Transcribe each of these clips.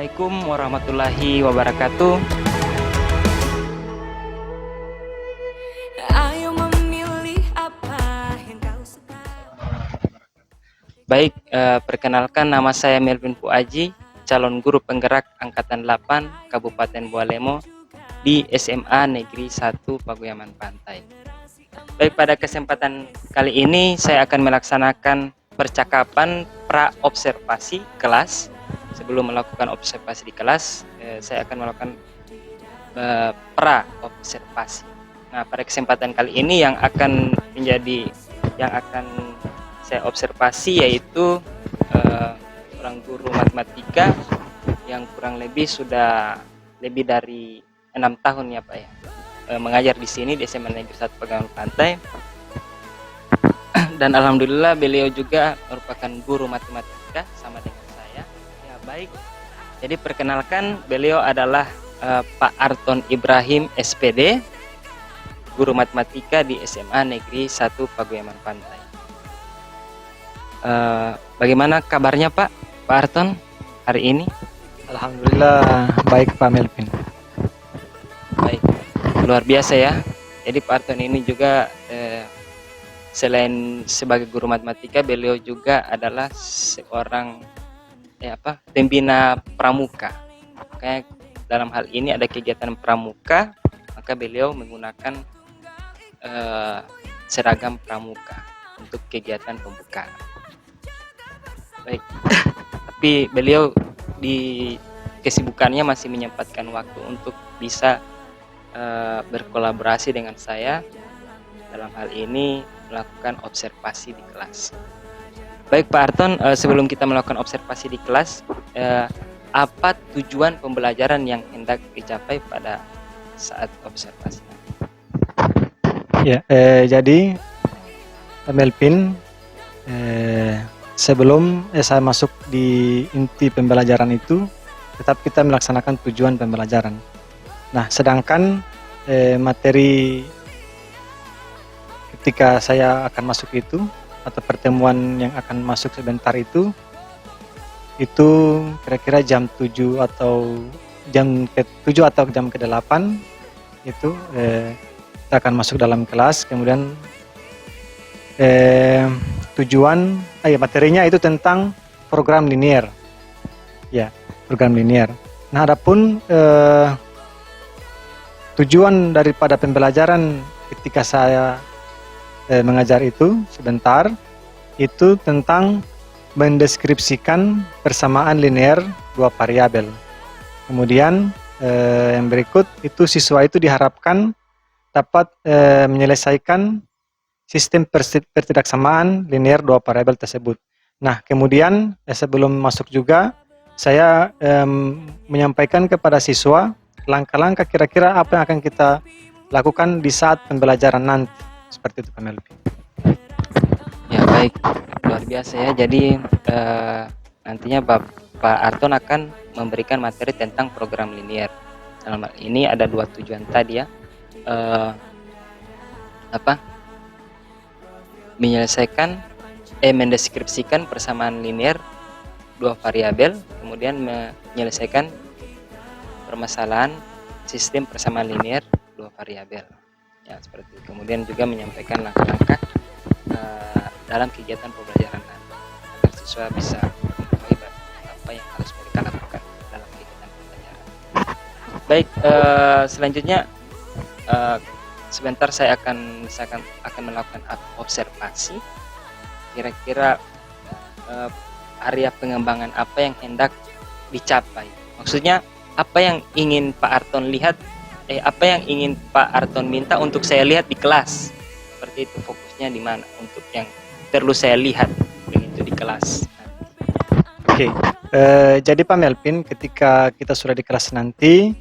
Assalamualaikum warahmatullahi wabarakatuh. Ayo memilih apa yang kau suka. Baik, perkenalkan nama saya Melvin Puaji, calon guru penggerak Angkatan 8 Kabupaten Bualemo di SMA Negeri 1 Paguyaman Pantai. Baik, pada kesempatan kali ini saya akan melaksanakan percakapan pra-observasi kelas. Sebelum melakukan observasi di kelas, saya akan melakukan pra-observasi. Nah, pada kesempatan kali ini yang akan saya observasi yaitu seorang guru matematika yang kurang lebih sudah lebih dari 6 tahun ya Pak ya, mengajar di sini di SMA Negeri 1 Paguyaman Pantai. Dan alhamdulillah beliau juga merupakan guru matematika sama dengan saya. Ya baik. Jadi perkenalkan, beliau adalah Pak Arton Ibrahim SPD, guru matematika di SMA Negeri 1 Paguyaman Pantai. Bagaimana kabarnya Pak Arton hari ini? Alhamdulillah baik Pak Melvin. Baik, luar biasa ya. Jadi Pak Arton ini juga selain sebagai guru matematika, beliau juga adalah seorang pembina pramuka. Makanya dalam hal ini ada kegiatan pramuka, maka beliau menggunakan seragam pramuka untuk kegiatan pembukaan. Baik, tapi beliau di kesibukannya masih menyempatkan waktu untuk bisa berkolaborasi dengan saya dalam hal ini melakukan observasi di kelas. Baik Pak Arton, sebelum kita melakukan observasi di kelas, apa tujuan pembelajaran yang hendak dicapai pada saat observasi? Ya, jadi Pak Melvin, sebelum saya masuk di inti pembelajaran itu, tetap kita melaksanakan tujuan pembelajaran. Nah, sedangkan materi ketika saya akan masuk itu atau pertemuan yang akan masuk sebentar itu kira-kira jam 7 atau jam ke-7 atau jam ke-8 itu kita akan masuk dalam kelas. Kemudian materinya itu tentang program linear. Ya, program linear. Nah, adapun tujuan daripada pembelajaran ketika saya mengajar itu sebentar, itu tentang mendeskripsikan persamaan linear dua variabel. Kemudian yang berikut itu siswa itu diharapkan dapat menyelesaikan sistem pertidaksamaan linear dua variabel tersebut. Nah, kemudian sebelum masuk juga saya menyampaikan kepada siswa langkah-langkah kira-kira apa yang akan kita lakukan di saat pembelajaran nanti. Seperti itu Pak Melvin. Ya baik, luar biasa ya. Jadi nantinya Pak Arton akan memberikan materi tentang program linear. Dalam hal ini ada dua tujuan tadi ya, mendeskripsikan persamaan linear dua variabel, kemudian menyelesaikan permasalahan sistem persamaan linear dua variabel. Ya, seperti itu. Kemudian juga menyampaikan langkah-langkah dalam kegiatan pembelajaran nanti agar siswa bisa mengetahui apa yang harus mereka lakukan dalam kegiatan pembelajaran. Baik, selanjutnya sebentar saya akan melakukan observasi. Kira-kira area pengembangan apa yang hendak dicapai? Maksudnya apa yang ingin Pak Arton lihat? Apa yang ingin Pak Arton minta untuk saya lihat di kelas? Seperti itu, fokusnya di mana untuk yang perlu saya lihat begitu di kelas. Oke, jadi Pak Melvin, ketika kita sudah di kelas nanti,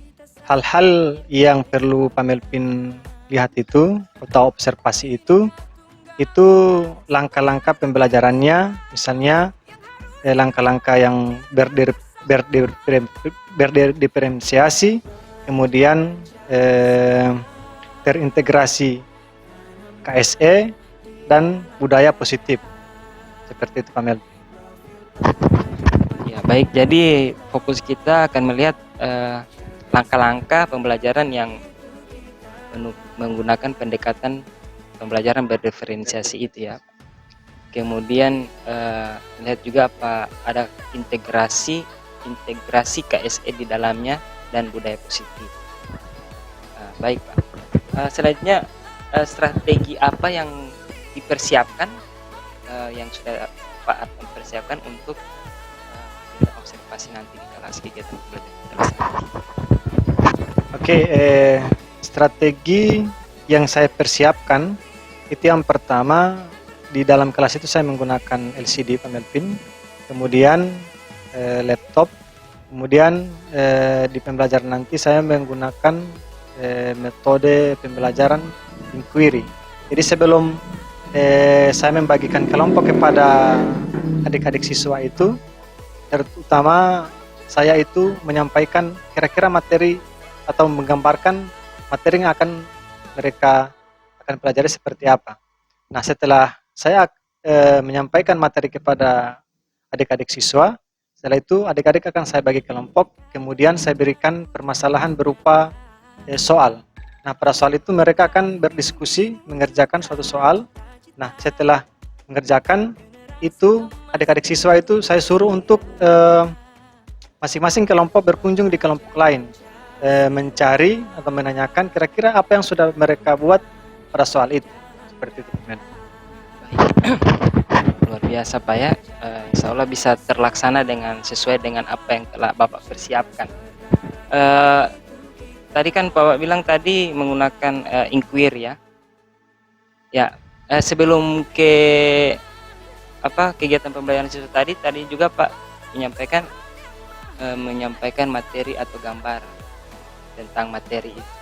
hal-hal yang perlu Pak Melvin lihat itu atau observasi itu langkah-langkah pembelajarannya, misalnya langkah-langkah yang berdiferensiasi, kemudian terintegrasi KSE dan budaya positif, seperti itu Pak Melvin. Ya Baik, jadi fokus kita akan melihat langkah-langkah pembelajaran yang menggunakan pendekatan pembelajaran berdiferensiasi itu ya. Kemudian lihat juga apa ada integrasi KSE di dalamnya dan budaya positif. Baik Pak. Selanjutnya strategi apa yang dipersiapkan yang sudah Pak Arton persiapkan untuk observasi nanti di kelas kegiatan kelas nanti. Oke, strategi yang saya persiapkan itu yang pertama di dalam kelas itu saya menggunakan LCD Pak Melvin, kemudian laptop, kemudian di pembelajaran nanti saya menggunakan metode pembelajaran inquiry. Jadi sebelum saya membagikan kelompok kepada adik-adik siswa itu, terutama saya itu menyampaikan kira-kira materi atau menggambarkan materi yang akan mereka akan pelajari seperti apa. Nah, setelah saya menyampaikan materi kepada adik-adik siswa, setelah itu adik-adik akan saya bagi kelompok, kemudian saya berikan permasalahan berupa soal. Nah, pada soal itu mereka akan berdiskusi mengerjakan suatu soal. Nah, setelah mengerjakan itu adik-adik siswa itu saya suruh untuk masing-masing kelompok berkunjung di kelompok lain, mencari atau menanyakan kira-kira apa yang sudah mereka buat pada soal itu, seperti itu. Luar biasa Pak ya, insya Allah bisa terlaksana dengan sesuai dengan apa yang telah Bapak persiapkan. Tadi kan Bapak bilang tadi menggunakan inquiry ya. Sebelum ke kegiatan pembelajaran siswa tadi juga Pak menyampaikan materi atau gambar tentang materi itu.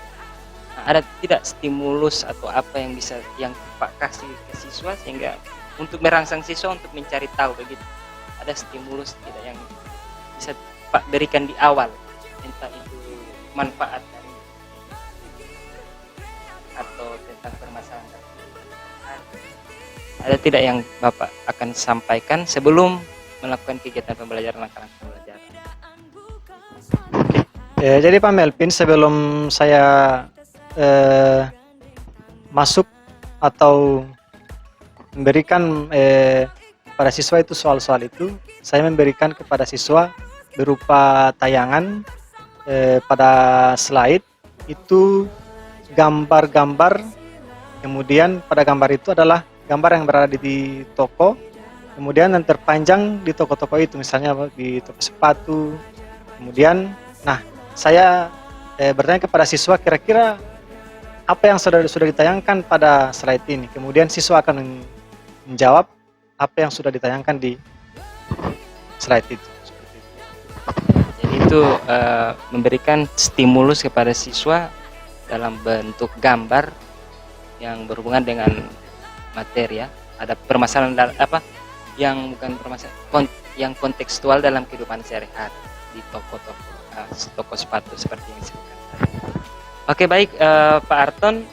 Nah, ada tidak stimulus atau apa yang bisa yang Pak kasih ke siswa sehingga untuk merangsang siswa untuk mencari tahu begitu? Ada stimulus tidak yang bisa Pak berikan di awal, entah itu manfaat dari atau tentang permasalahan? Ada tidak yang Bapak akan sampaikan sebelum melakukan kegiatan pembelajaran langkah-langkah pembelajaran? Jadi Pak Melvin, sebelum saya masuk atau memberikan pada siswa itu soal-soal itu, saya memberikan kepada siswa berupa tayangan pada slide itu gambar-gambar, kemudian pada gambar itu adalah gambar yang berada di toko, kemudian yang terpanjang di toko-toko itu, misalnya di toko sepatu. Kemudian, nah saya bertanya kepada siswa kira-kira apa yang sudah ditayangkan pada slide ini. Kemudian siswa akan menjawab apa yang sudah ditayangkan di slide itu. Jadi itu memberikan stimulus kepada siswa dalam bentuk gambar yang berhubungan dengan materi ya. Ada permasalahan yang bukan permasalahan yang kontekstual dalam kehidupan sehari-hari di toko sepatu seperti yang disebutkan. Oke, baik Pak Arton,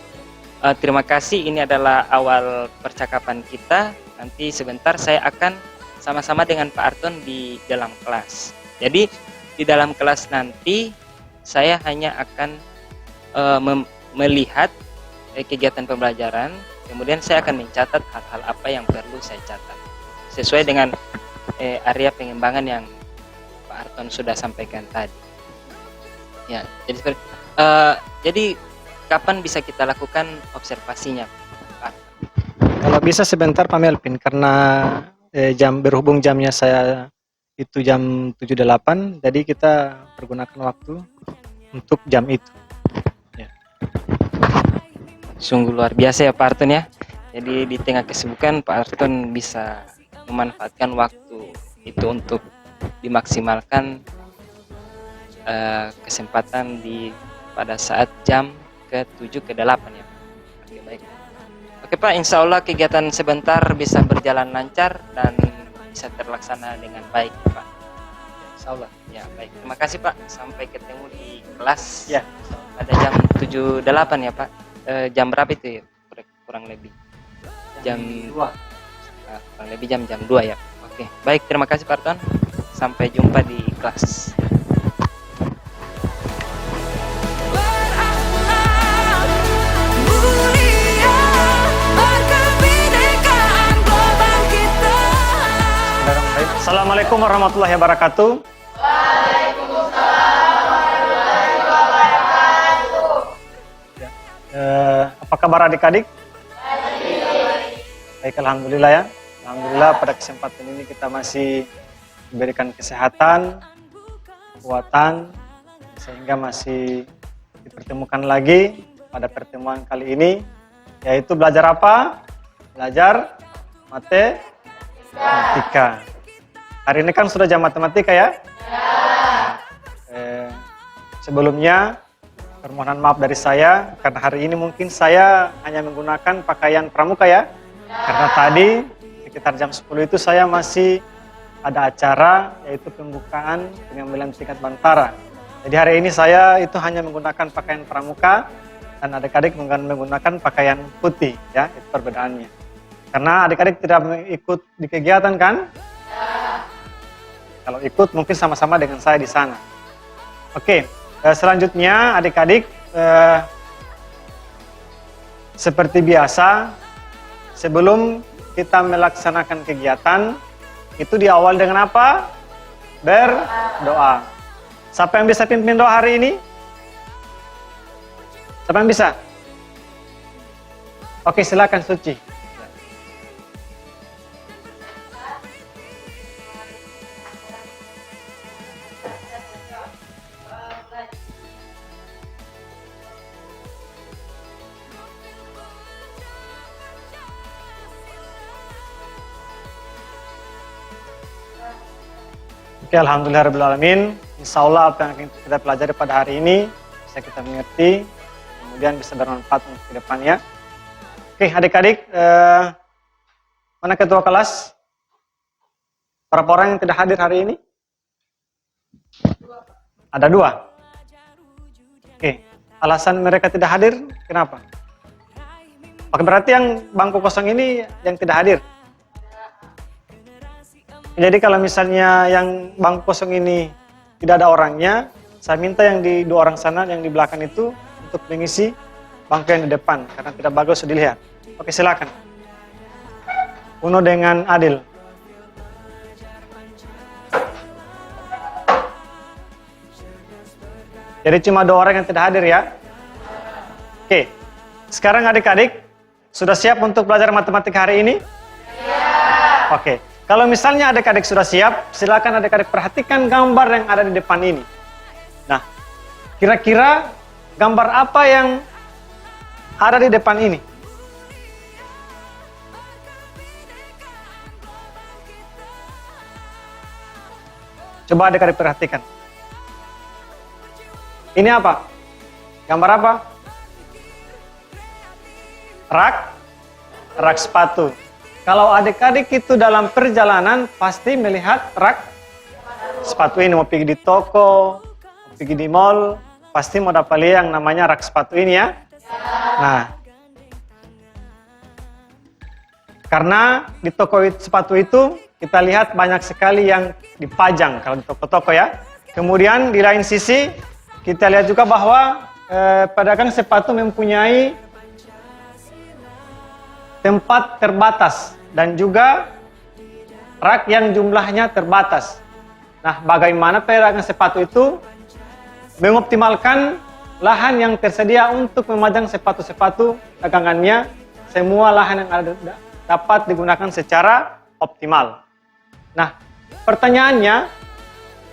terima kasih. Ini adalah awal percakapan kita. Nanti sebentar saya akan sama-sama dengan Pak Arton di dalam kelas. Jadi di dalam kelas nanti saya hanya akan melihat kegiatan pembelajaran, kemudian saya akan mencatat hal-hal apa yang perlu saya catat sesuai dengan area pengembangan yang Pak Arton sudah sampaikan tadi. Ya, jadi kapan bisa kita lakukan observasinya, Pak? Kalau bisa sebentar Pak Melvin, karena berhubung jamnya saya itu jam 7.08, jadi kita pergunakan waktu untuk jam itu. Sungguh luar biasa ya Pak Arton ya. Jadi di tengah kesibukan Pak Arton bisa memanfaatkan waktu itu untuk dimaksimalkan kesempatan pada saat jam ke-7 ke-8 ya Pak. Oke, baik. Oke Pak, insya Allah kegiatan sebentar bisa berjalan lancar dan bisa terlaksana dengan baik ya Pak. Insya Allah. Ya baik, terima kasih Pak. Sampai ketemu di kelas ya pada jam 7.08 ya Pak. Jam berapa itu ya? Kurang lebih jam 2. Kurang lebih jam 2 ya. Oke, baik, terima kasih Pak Arton. Sampai jumpa di kelas. Berakhlak mulia, berkebinekaan global kita. Assalamualaikum warahmatullahi wabarakatuh. Apa kabar adik-adik? Baik, alhamdulillah ya. Alhamdulillah pada kesempatan ini kita masih diberikan kesehatan, kekuatan, sehingga masih dipertemukan lagi pada pertemuan kali ini, yaitu belajar apa? Belajar matematika. Hari ini kan sudah jam matematika ya? Sebelumnya permohonan maaf dari saya karena hari ini mungkin saya hanya menggunakan pakaian pramuka ya. Karena tadi sekitar jam 10 itu saya masih ada acara yaitu pembukaan pengambilan tingkat bantara. Jadi hari ini saya itu hanya menggunakan pakaian pramuka dan adik-adik menggunakan pakaian putih ya, itu perbedaannya. Karena adik-adik tidak ikut di kegiatan kan? Ya. Kalau ikut mungkin sama-sama dengan saya di sana. Oke, selanjutnya adik-adik seperti biasa sebelum kita melaksanakan kegiatan itu diawali dengan apa? Berdoa. Siapa yang bisa pimpin doa hari ini? Siapa yang bisa? Oke, silakan Suci. Oke, alhamdulillahirrahmanirrahim. Insya Allah apa yang akan kita pelajari pada hari ini bisa kita mengerti, kemudian bisa bermanfaat untuk ke depannya. Oke, adik-adik, mana ketua kelas? Berapa orang yang tidak hadir hari ini? Ada 2. Oke, alasan mereka tidak hadir, kenapa? Oke, berarti yang bangku kosong ini yang tidak hadir. Jadi kalau misalnya yang bangku kosong ini tidak ada orangnya, saya minta yang di 2 orang sana, yang di belakang itu untuk mengisi bangku yang di depan, karena tidak bagus dilihat. Oke, silakan. Uno dengan Adil. Jadi cuma 2 orang yang tidak hadir ya. Oke, sekarang adik-adik sudah siap untuk belajar matematika hari ini? Ya. Oke. Kalau misalnya adik-adik sudah siap, silakan adik-adik perhatikan gambar yang ada di depan ini. Nah, kira-kira gambar apa yang ada di depan ini? Coba adik-adik perhatikan. Ini apa? Gambar apa? Rak sepatu. Kalau adik-adik itu dalam perjalanan pasti melihat rak sepatu ini. Mau pergi di toko, mau pergi di mall, pasti mau dapat lihat yang namanya rak sepatu ini ya. Nah, karena di toko sepatu itu kita lihat banyak sekali yang dipajang kalau di toko-toko ya. Kemudian di lain sisi kita lihat juga bahwa pedagang sepatu mempunyai tempat terbatas dan juga rak yang jumlahnya terbatas. Nah, bagaimana pedagang sepatu itu mengoptimalkan lahan yang tersedia untuk memajang sepatu-sepatu dagangannya, semua lahan yang ada dapat digunakan secara optimal. Nah, pertanyaannya,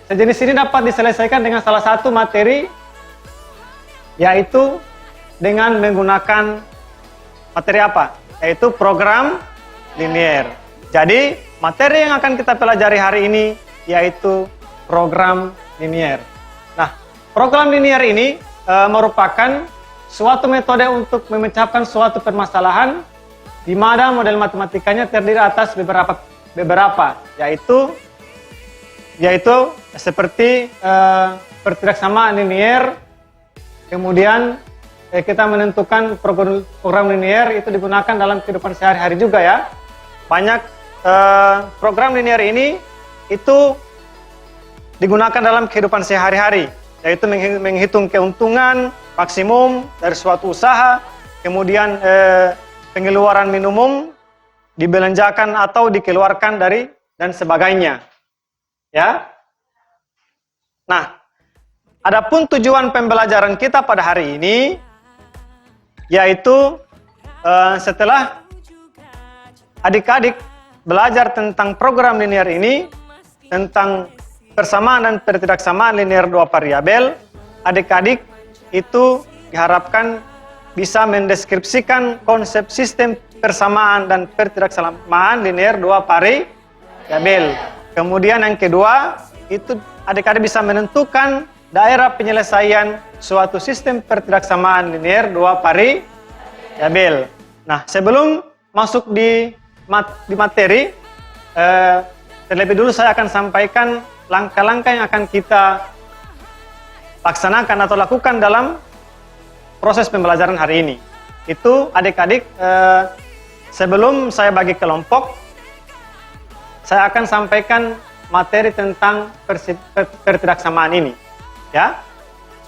sejenis ini dapat diselesaikan dengan salah satu materi, yaitu dengan menggunakan materi apa? Yaitu program linier. Jadi, materi yang akan kita pelajari hari ini yaitu program linier. Nah, program linier ini merupakan suatu metode untuk memecahkan suatu permasalahan di mana model matematikanya terdiri atas beberapa yaitu seperti pertiraksamaan linier, kemudian kita menentukan program linier itu digunakan dalam kehidupan sehari-hari juga ya. Banyak program linier ini itu digunakan dalam kehidupan sehari-hari, yaitu menghitung keuntungan maksimum dari suatu usaha, kemudian pengeluaran minimum dibelanjakan atau dikeluarkan dari dan sebagainya. Ya. Nah, adapun tujuan pembelajaran kita pada hari ini yaitu setelah adik-adik belajar tentang program linear ini, tentang persamaan dan pertidaksamaan linear dua variabel, adik-adik itu diharapkan bisa mendeskripsikan konsep sistem persamaan dan pertidaksamaan linear dua variabel. Kemudian yang kedua, itu adik-adik bisa menentukan daerah penyelesaian suatu sistem pertidaksamaan linear dua variabel. Nah, sebelum masuk di materi, terlebih dulu saya akan sampaikan langkah-langkah yang akan kita laksanakan atau lakukan dalam proses pembelajaran hari ini. Itu adik-adik, sebelum saya bagi kelompok, saya akan sampaikan materi tentang pertidaksamaan ini. Ya.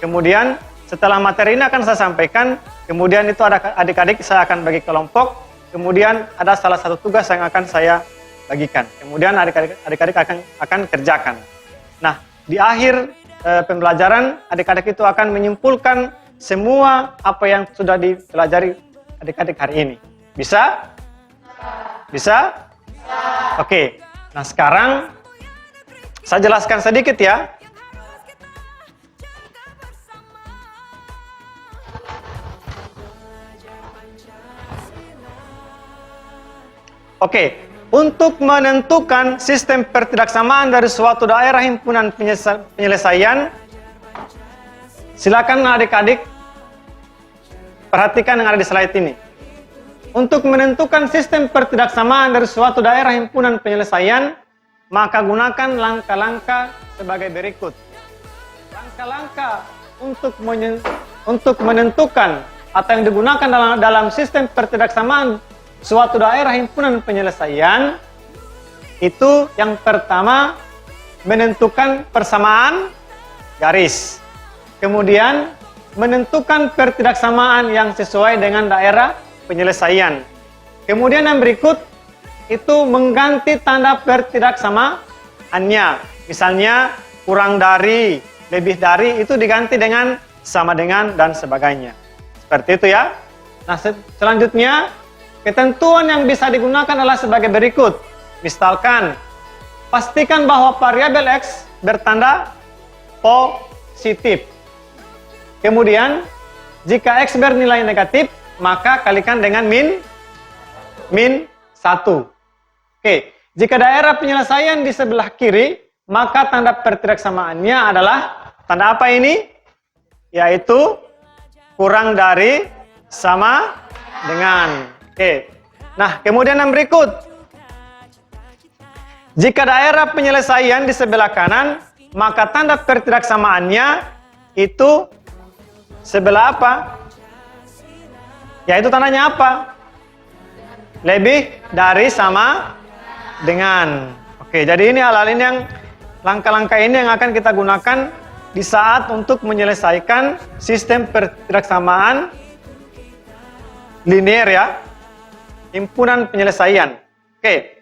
Kemudian setelah materi ini akan saya sampaikan, kemudian itu ada adik-adik saya akan bagi kelompok, kemudian ada salah satu tugas yang akan saya bagikan. Kemudian adik-adik akan kerjakan. Nah, di akhir pembelajaran, adik-adik itu akan menyimpulkan semua apa yang sudah dipelajari adik-adik hari ini. Bisa? Bisa? Oke. Nah, sekarang saya jelaskan sedikit ya. Oke, untuk menentukan sistem pertidaksamaan dari suatu daerah himpunan penyelesaian, silakan adik-adik perhatikan yang ada di slide ini. Untuk menentukan sistem pertidaksamaan dari suatu daerah himpunan penyelesaian, maka gunakan langkah-langkah sebagai berikut. Langkah-langkah untuk menentukan atau yang digunakan dalam sistem pertidaksamaan suatu daerah himpunan penyelesaian, itu yang pertama menentukan persamaan garis. Kemudian menentukan pertidaksamaan yang sesuai dengan daerah penyelesaian. Kemudian yang berikut itu mengganti tanda pertidaksamaannya. Misalnya kurang dari, lebih dari itu diganti dengan sama dengan dan sebagainya. Seperti itu ya. Nah, selanjutnya ketentuan yang bisa digunakan adalah sebagai berikut. Misalkan, pastikan bahwa variabel X bertanda positif. Kemudian, jika X bernilai negatif, maka kalikan dengan min 1. Oke, jika daerah penyelesaian di sebelah kiri, maka tanda pertidaksamaannya adalah tanda apa ini? Yaitu kurang dari, sama dengan. Oke. Nah, kemudian yang berikut. Jika daerah penyelesaian di sebelah kanan, maka tanda pertidaksamaannya itu sebelah apa? Yaitu tandanya apa? Lebih dari, sama dengan. Oke, jadi ini hal-hal ini yang langkah-langkah ini yang akan kita gunakan di saat untuk menyelesaikan sistem pertidaksamaan linear ya. Himpunan penyelesaian. Oke.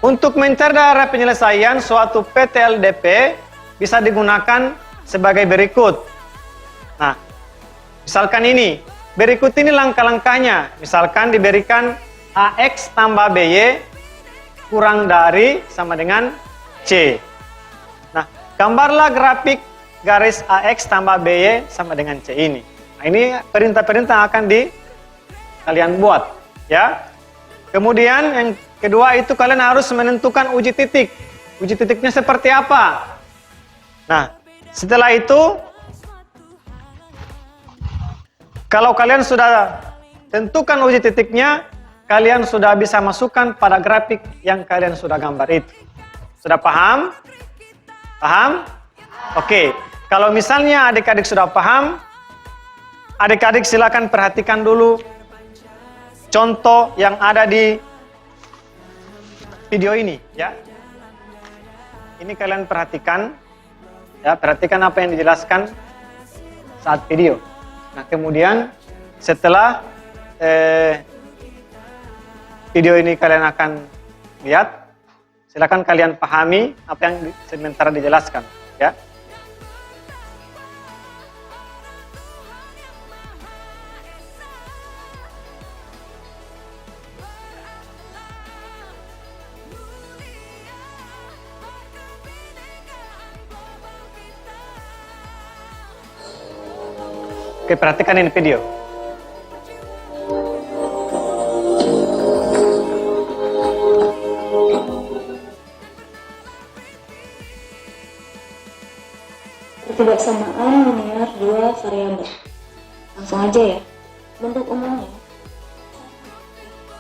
Untuk mencari daerah penyelesaian suatu PTLDP bisa digunakan sebagai berikut. Nah, misalkan ini, berikut ini langkah-langkahnya. Misalkan diberikan AX tambah BY kurang dari sama dengan C. Nah, gambarlah grafik garis AX tambah BY sama dengan C ini. Nah, ini perintah-perintah akan kalian buat, ya. Kemudian yang kedua itu kalian harus menentukan uji titik. Uji titiknya seperti apa? Nah, setelah itu, kalau kalian sudah tentukan uji titiknya, kalian sudah bisa masukkan pada grafik yang kalian sudah gambar itu. Sudah paham? Paham? Oke. Kalau misalnya adik-adik sudah paham, adik-adik silakan perhatikan dulu contoh yang ada di video ini, ya. ini kalian perhatikan, ya, perhatikan apa yang dijelaskan saat video. Nah, kemudian setelah video ini kalian akan lihat, silakan kalian pahami apa yang sementara dijelaskan, ya. Oke, perhatikan ini video. Ketidaksamaan linear dua variabel. Langsung aja ya. Bentuk umumnya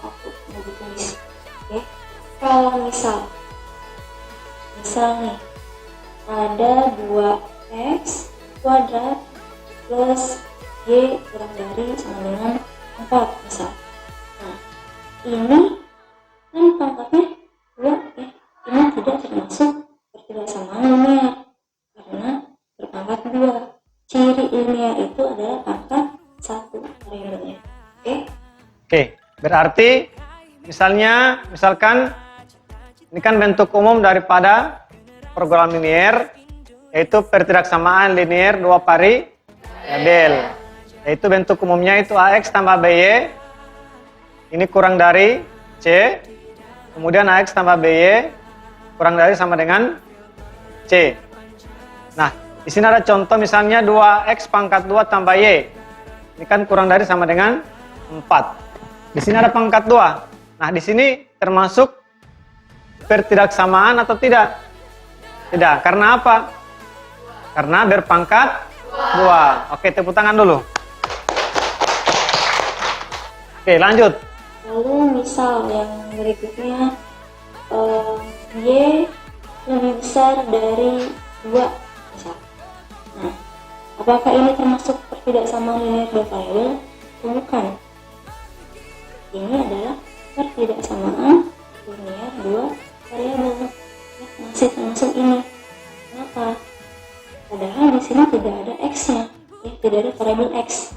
aku mau ditulis. Oke. Kalau misal nih ada 2x kuadrat plus y kurang dari sama dengan 4 misal. Nah, ini kan pangkatnya 2 ya. Ini tidak termasuk ketidaksamaan linear karena berpangkat 2. Ciri linear itu adalah pangkat 1 variabelnya. Oke, berarti misalkan ini kan bentuk umum daripada program linear, yaitu pertidaksamaan linear dua variabel. Yaitu bentuk umumnya itu AX tambah BY, ini kurang dari C, kemudian AX tambah BY kurang dari sama dengan C. Nah, di sini ada contoh misalnya 2X pangkat 2 tambah Y, ini kan kurang dari sama dengan 4. Di sini ada pangkat 2. Nah, di sini termasuk pertidaksamaan atau tidak? Tidak, karena apa? Karena berpangkat 2. Oke, tepuk tangan dulu. Oke, lanjut. Lalu misal yang berikutnya Y lebih besar dari 2 misal. Nah, apakah ini termasuk pertidaksamaan linear dua variabel? Bukan. Ini adalah pertidaksamaan linear dua variabel. Ya, masih termasuk ini. Kenapa? Padahal di sini tidak ada x-nya, ya, tidak ada variabel x.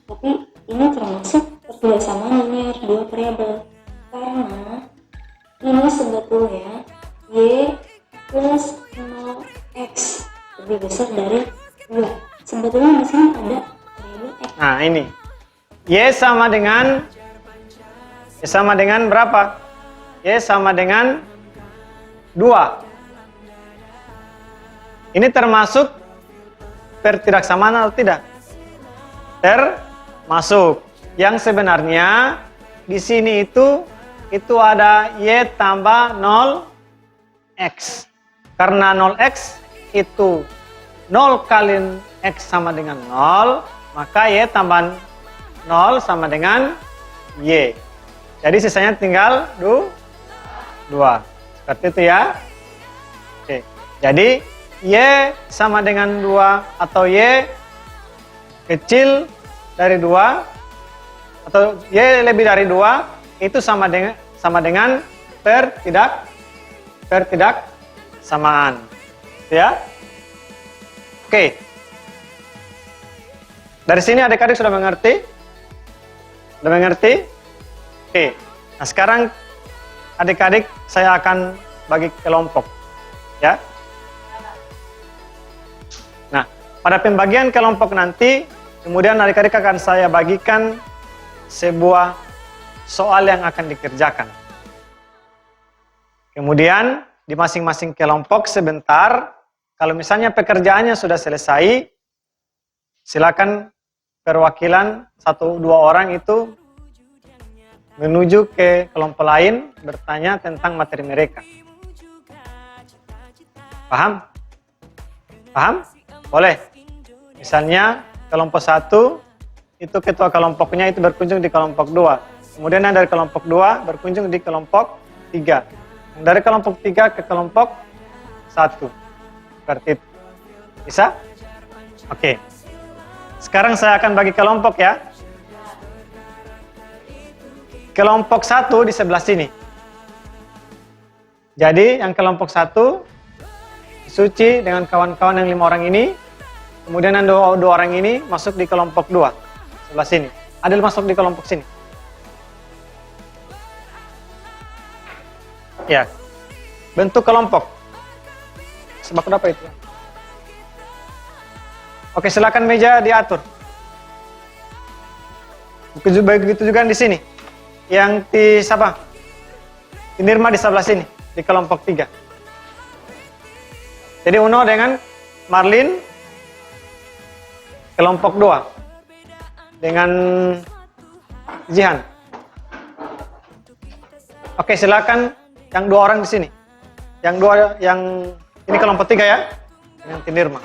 Tapi ini termasuk pertidaksamaan linear dua variabel karena ini sebetulnya y plus 0x lebih besar dari 2. Sebetulnya di sini ada variabel x. Nah, ini y sama dengan berapa? Y sama dengan 2. Ini termasuk pertidaksamaan atau tidak? Termasuk. Yang sebenarnya di sini itu ada y tambah 0x. Karena 0x itu 0 kali x sama dengan 0, maka y tambah 0 sama dengan y. Jadi sisanya tinggal 2. Seperti itu ya. Oke. Jadi y sama dengan 2 atau y kecil dari 2 atau y lebih dari 2 itu sama dengan pertidaksamaan. Ya. Oke. Dari sini adik-adik sudah mengerti? Sudah mengerti? Oke. Nah, sekarang adik-adik saya akan bagi kelompok. Ya. Nah, pada pembagian kelompok nanti, kemudian adik-adik akan saya bagikan sebuah soal yang akan dikerjakan. Kemudian di masing-masing kelompok sebentar, kalau misalnya pekerjaannya sudah selesai, silakan perwakilan 1-2 orang itu menuju ke kelompok lain bertanya tentang materi mereka. Paham? Paham? Boleh. Misalnya kelompok 1 itu ketua kelompoknya itu berkunjung di kelompok 2. Kemudian yang dari kelompok 2 berkunjung di kelompok 3. Yang dari kelompok 3 ke kelompok 1. Seperti itu. Bisa? Oke. Sekarang saya akan bagi kelompok ya. Kelompok 1 di sebelah sini. Jadi yang kelompok 1 Suci dengan kawan-kawan yang 5 orang ini, kemudian yang dua orang ini masuk di kelompok 2 sebelah sini. Adil masuk di kelompok sini. Ya, bentuk kelompok. Sebab apa itu? Oke, silakan meja diatur. Begitu juga di sini. Yang di siapa? Di Nirma di sebelah sini, di kelompok 3. Jadi Uno dengan Marlin kelompok 2 dengan Jihan. Oke, silakan yang 2 orang di sini. Yang ini kelompok 3 ya, dengan Nirma.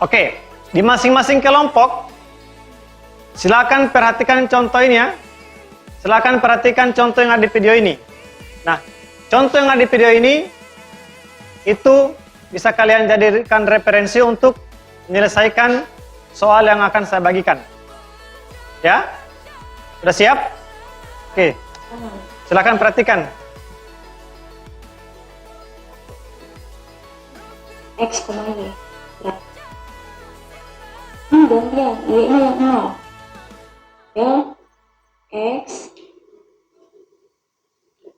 Oke, di masing-masing kelompok silakan perhatikan contoh ini ya. Silakan perhatikan contoh yang ada di video ini. Nah, contoh yang ada di video ini itu bisa kalian jadikan referensi untuk menyelesaikan soal yang akan saya bagikan. Ya? Sudah siap? Oke. Silakan perhatikan. X, Y. Gantian, Y-nya yang 0. Ya, X.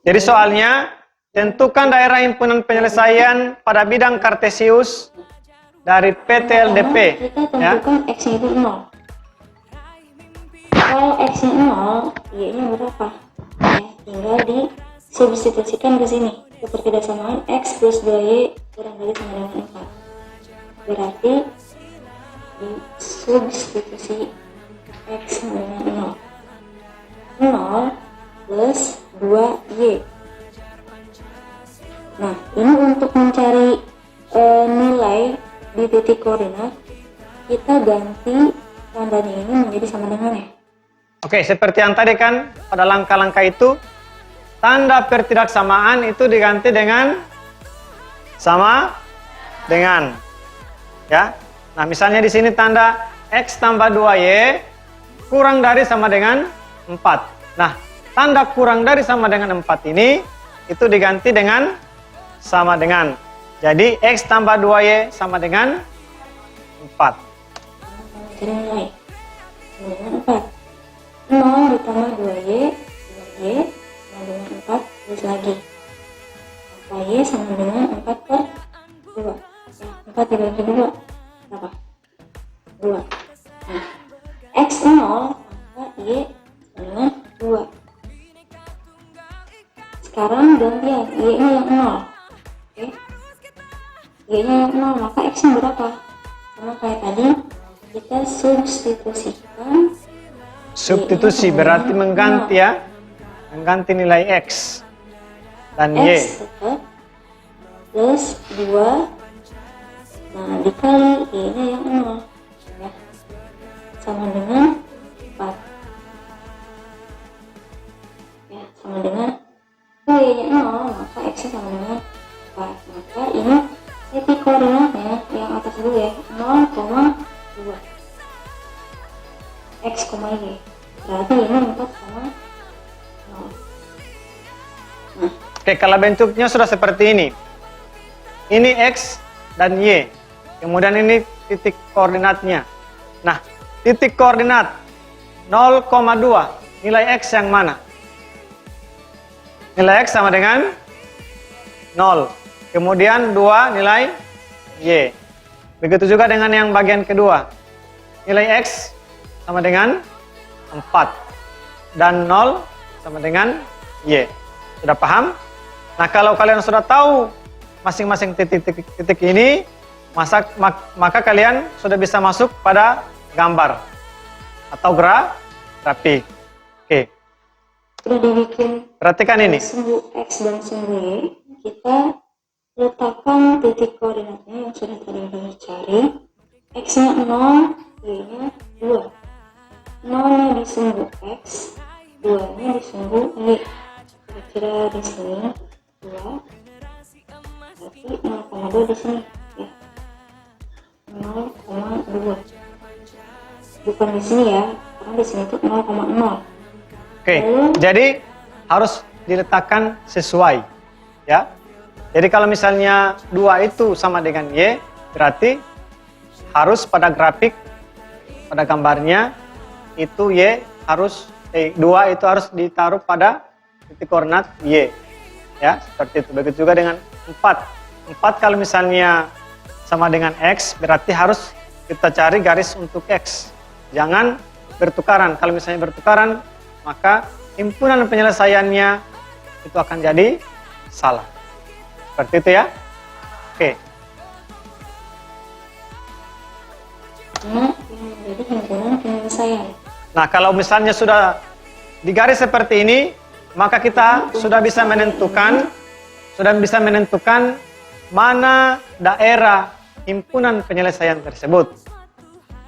Jadi soalnya, tentukan daerah himpunan penyelesaian pada bidang Kartesius dari PT-LDP. Kita Ya. tentukan X-nya itu 0. Kalau X-nya 0, Y-nya berapa? Ya, tinggal disubstitusikan ke sini. Kepertidaksamaan X plus 2Y kurang dari sama dengan 4. Berarti disubstitusi X sama dengan 0. 0 plus 2Y. Nah, ini untuk mencari nilai di titik koordinat, kita ganti tandanya ini menjadi sama dengan ya. Oke, seperti yang tadi kan pada langkah-langkah itu, tanda pertidaksamaan itu diganti dengan sama dengan. Ya. Nah, misalnya di sini tanda X tambah 2Y kurang dari sama dengan 4. Nah, tanda kurang dari sama dengan 4 ini itu diganti dengan sama dengan. Jadi X tambah 2Y sama dengan 4. Mencari nilai sama dengan 4. 0 ditambah 2Y, 2Y sama dengan 4, terus lagi 4Y sama dengan 4 per 2. Ya, 4 dibagi 2 berapa? 2. Nah, X 0 maka Y sama dengan 2. Sekarang gantian, Y-nya yang 0. Oke. Y-nya yang 0, maka X-nya berapa? Sama kayak tadi, kita substitusikan. Substitusi berarti mengganti ya. Mengganti nilai X dan Y. X tetap plus 2. Nah, dikali Y-nya yang 0. Ya. Sama dengan 4. Ya, sama dengan Y-nya 0, maka X-nya sama dengan 4. Maka ini titik koordinatnya yang atas dulu ya, 0,2. X, Y. Berarti ini 4 sama 0. Nah, Oke, kalau bentuknya sudah seperti ini. Ini X dan Y. Kemudian ini titik koordinatnya. Nah, titik koordinat 0,2. Nilai X yang mana? Nilai X sama dengan 0. Kemudian 2 nilai Y. Begitu juga dengan yang bagian kedua. Nilai X sama dengan 4. Dan 0 sama dengan Y. Sudah paham? Nah, kalau kalian sudah tahu masing-masing titik-titik ini, maka kalian sudah bisa masuk pada gambar atau grafik. Oke. Sudah dibikin Perhatikan ini. sumbu X dan sumbu Y, kita letakkan titik koordinatnya yang sudah tadi kami cari. X-nya 0, Y-nya 2. 0-nya di sumbu X, 2-nya di sumbu Y. Kira-kira di sini 2, berarti 0,2 di sini ya. 0,2. Bukan di sini ya, karena di sini tuh 0,0. Oke, jadi harus diletakkan sesuai ya. Jadi kalau misalnya 2 itu sama dengan Y, berarti harus pada grafik, pada gambarnya itu Y harus 2 itu harus ditaruh pada titik koordinat Y ya, seperti itu. Begitu juga dengan 4 kalau misalnya sama dengan X, berarti harus kita cari garis untuk X, jangan bertukaran. Kalau misalnya bertukaran, maka himpunan penyelesaiannya itu akan jadi salah. Seperti itu ya. Oke. Karena yang menjadi himpunan penyelesaian. Nah, kalau misalnya sudah di garis seperti ini, maka kita sudah bisa menentukan mana daerah himpunan penyelesaian tersebut.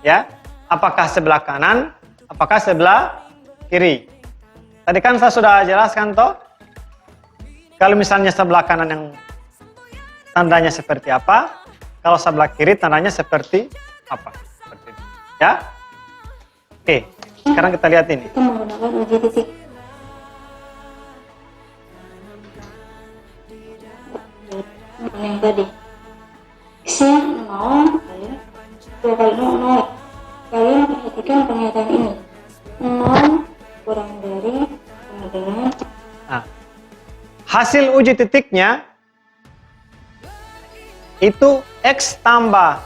Ya, apakah sebelah kanan, apakah sebelah kiri. Tadi kan saya sudah jelaskan toh. Kalau misalnya sebelah kanan yang tandanya seperti apa, kalau sebelah kiri tandanya seperti apa. Seperti itu. Ya. Oke, sekarang kita lihat ini. Kita menggunakan uji titik. Yang tadi X-nya 0 kali 2 kali 0, 0. Kalian perhatikan pernyataan ini. 0 kurang dari sama dengan. Nah, hasil uji titiknya itu X tambah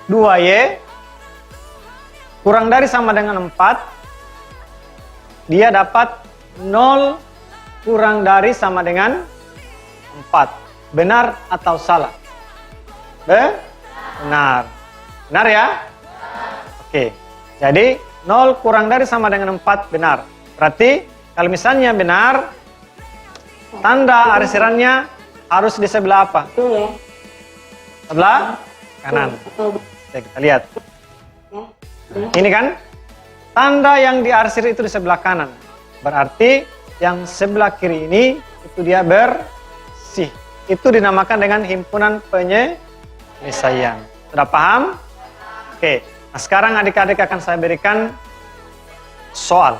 2Y kurang dari sama dengan 4. Dia dapat 0 kurang dari sama dengan 4. Benar atau salah? Benar. Benar ya? Oke. Jadi 0 kurang dari sama dengan 4 benar. Berarti kalau misalnya benar, tanda arsirannya harus di sebelah apa? Betul ya. Sebelah kanan. Atau Oke, kita lihat. ya. Ini kan tanda yang diarsir itu di sebelah kanan. Berarti yang sebelah kiri ini itu dia bersih. Itu dinamakan dengan himpunan penyelesaian. Sudah paham? Oke. Nah, sekarang adik-adik akan saya berikan soal.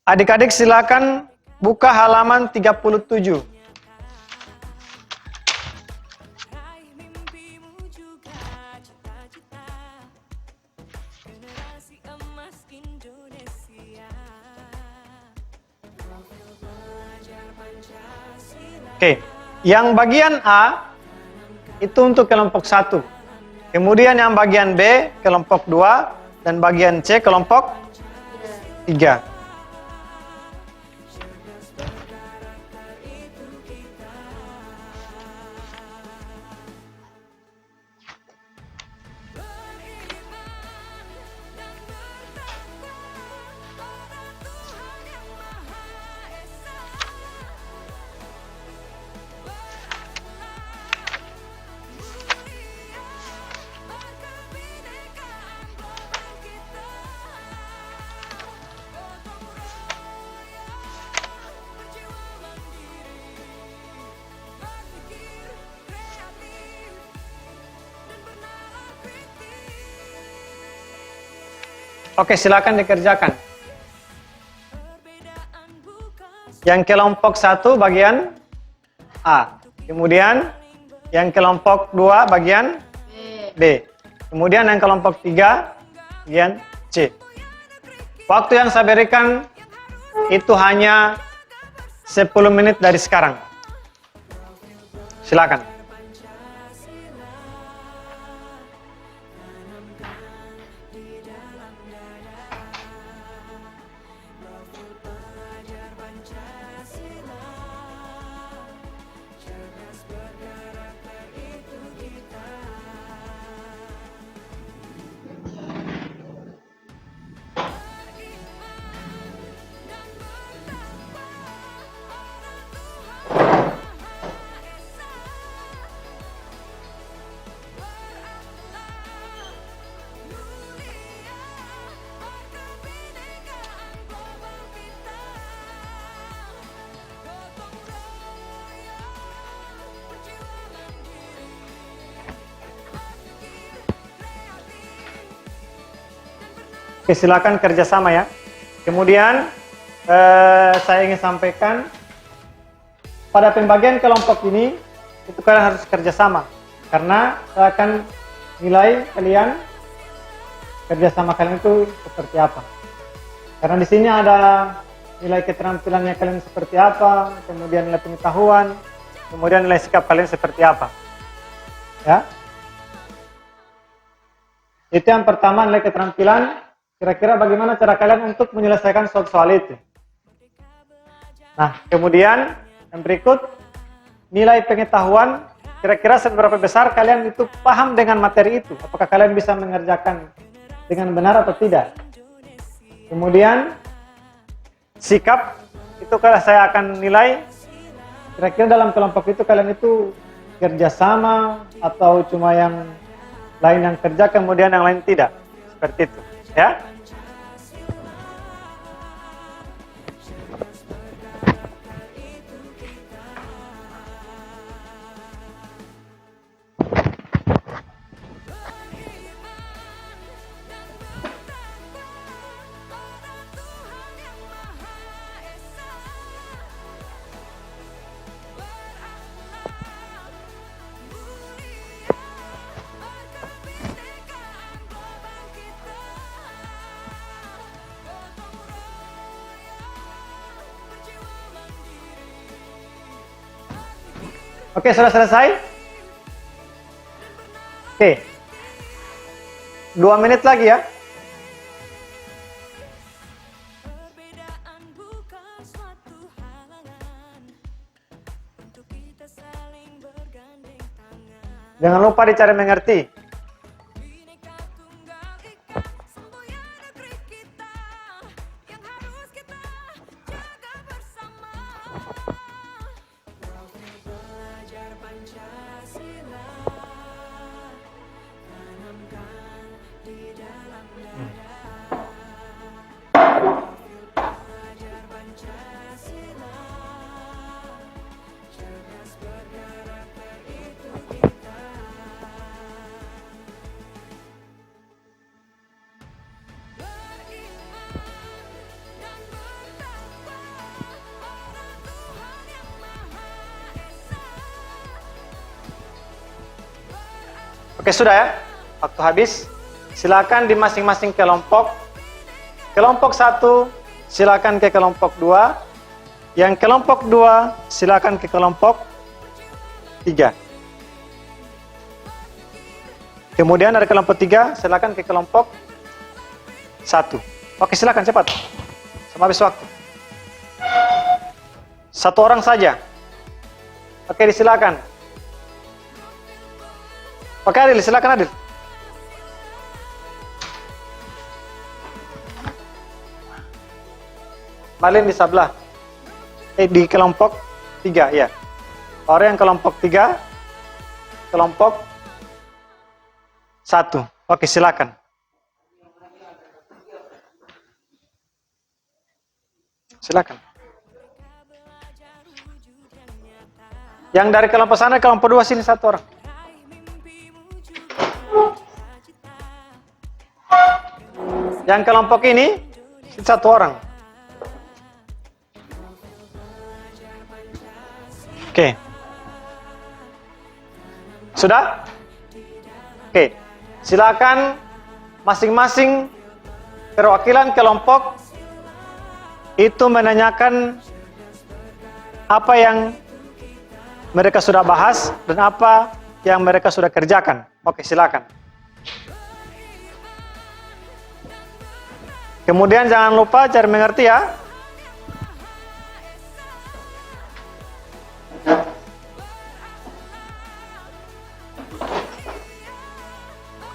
Adik-adik silakan buka halaman 37. Raih mimpimu juga cita-cita generasi emas Indonesia. Belajar Pancasila. Oke, yang bagian A itu untuk kelompok 1. Kemudian yang bagian B kelompok 2 dan bagian C kelompok 3. Oke, silakan dikerjakan. Yang kelompok 1 bagian A. Kemudian yang kelompok 2 bagian B. Kemudian yang kelompok 3 bagian C. Waktu yang saya berikan itu hanya 10 menit dari sekarang. Silakan. Oke, silakan kerjasama ya. Kemudian saya ingin sampaikan pada pembagian kelompok ini itu kalian harus kerjasama karena saya akan nilai kalian kerjasama kalian itu seperti apa. Karena di sini ada nilai keterampilannya kalian seperti apa, kemudian nilai pengetahuan, kemudian nilai sikap kalian seperti apa. Ya. Itu yang pertama, nilai keterampilan. Kira-kira bagaimana cara kalian untuk menyelesaikan soal itu. Nah, kemudian yang berikut, nilai pengetahuan. Kira-kira seberapa besar kalian itu paham dengan materi itu. Apakah kalian bisa mengerjakan dengan benar atau tidak. Kemudian, sikap. Itu kalau saya akan nilai, kira-kira dalam kelompok itu kalian itu kerjasama atau cuma yang lain yang kerja, kemudian yang lain tidak. Seperti itu. Ya. Oke, sudah selesai? Oke. 2 menit lagi ya. Perbedaan bukan suatu halangan untuk kita saling bergandeng tangan. Jangan lupa dicari mengerti. Bineka Tunggal Ika, semboyan negeri kita yang harus kita jaga bersama. Belajar Pancasila, tanamkan di dalam dada. Belajar Pancasila, cerdas berkarakter itu kita. Beriman dan bertakwa pada Tuhan yang Maha Esa. Oke, sudah ya. Waktu habis. Silakan di masing-masing kelompok. Kelompok 1 silakan ke kelompok 2. Yang kelompok 2 silakan ke kelompok 3. Kemudian dari kelompok 3 silakan ke kelompok 1. Oke, silakan cepat. Sama habis waktu. 1 orang saja. Oke, disilakan. Oke, Adil, silakan Adil. Malin di sebelah. Di kelompok 3, ya. Orang yang kelompok 3, kelompok 1. Oke, silakan. Silakan. Yang dari kelompok sana, kelompok 2 sini 1 orang. Yang kelompok ini 1 orang. Oke. Sudah? Oke. Silakan masing-masing perwakilan kelompok itu menanyakan apa yang mereka sudah bahas dan apa yang mereka sudah kerjakan. Oke, silakan. Kemudian jangan lupa cari mengerti ya.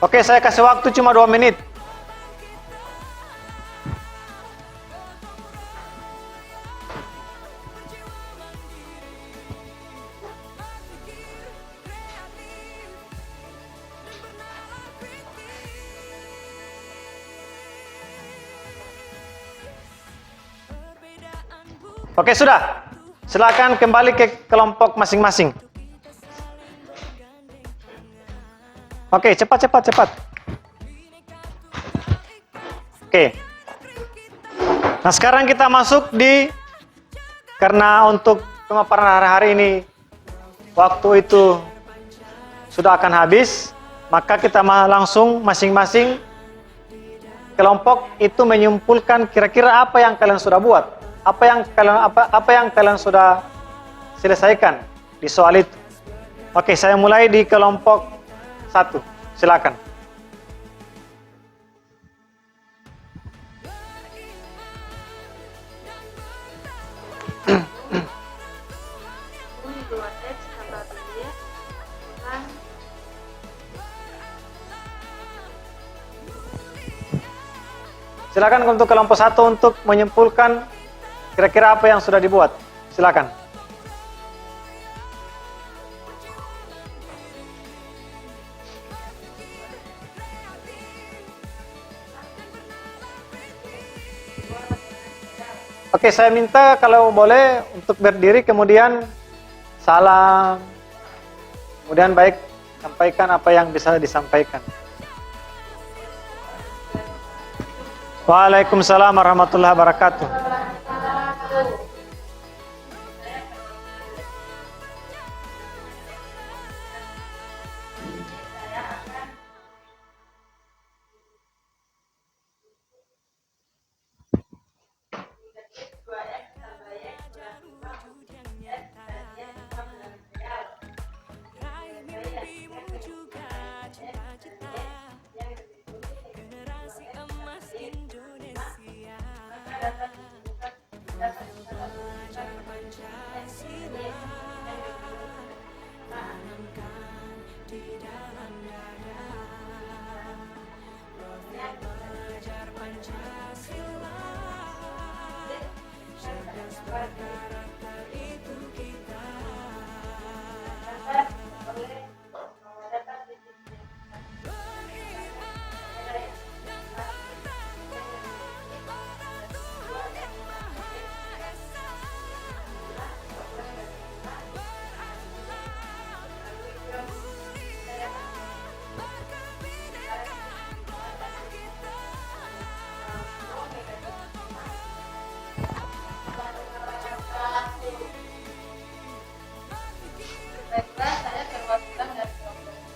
Oke, saya kasih waktu cuma 2 menit. Oke, sudah. Silakan kembali ke kelompok masing-masing. Oke, cepat. Oke. Nah, sekarang kita masuk karena untuk pemaparan hari-hari ini waktu itu sudah akan habis, maka kita langsung masing-masing kelompok itu menyimpulkan kira-kira apa yang kalian sudah buat. Apa yang kalian sudah selesaikan di soal itu. Oke, saya mulai di kelompok 1. Silakan. Silakan untuk kelompok 1 untuk menyimpulkan kira-kira apa yang sudah dibuat. Silakan. Oke, saya minta kalau boleh untuk berdiri, kemudian salam, kemudian baik sampaikan apa yang bisa disampaikan. Waalaikumsalam warahmatullahi wabarakatuh.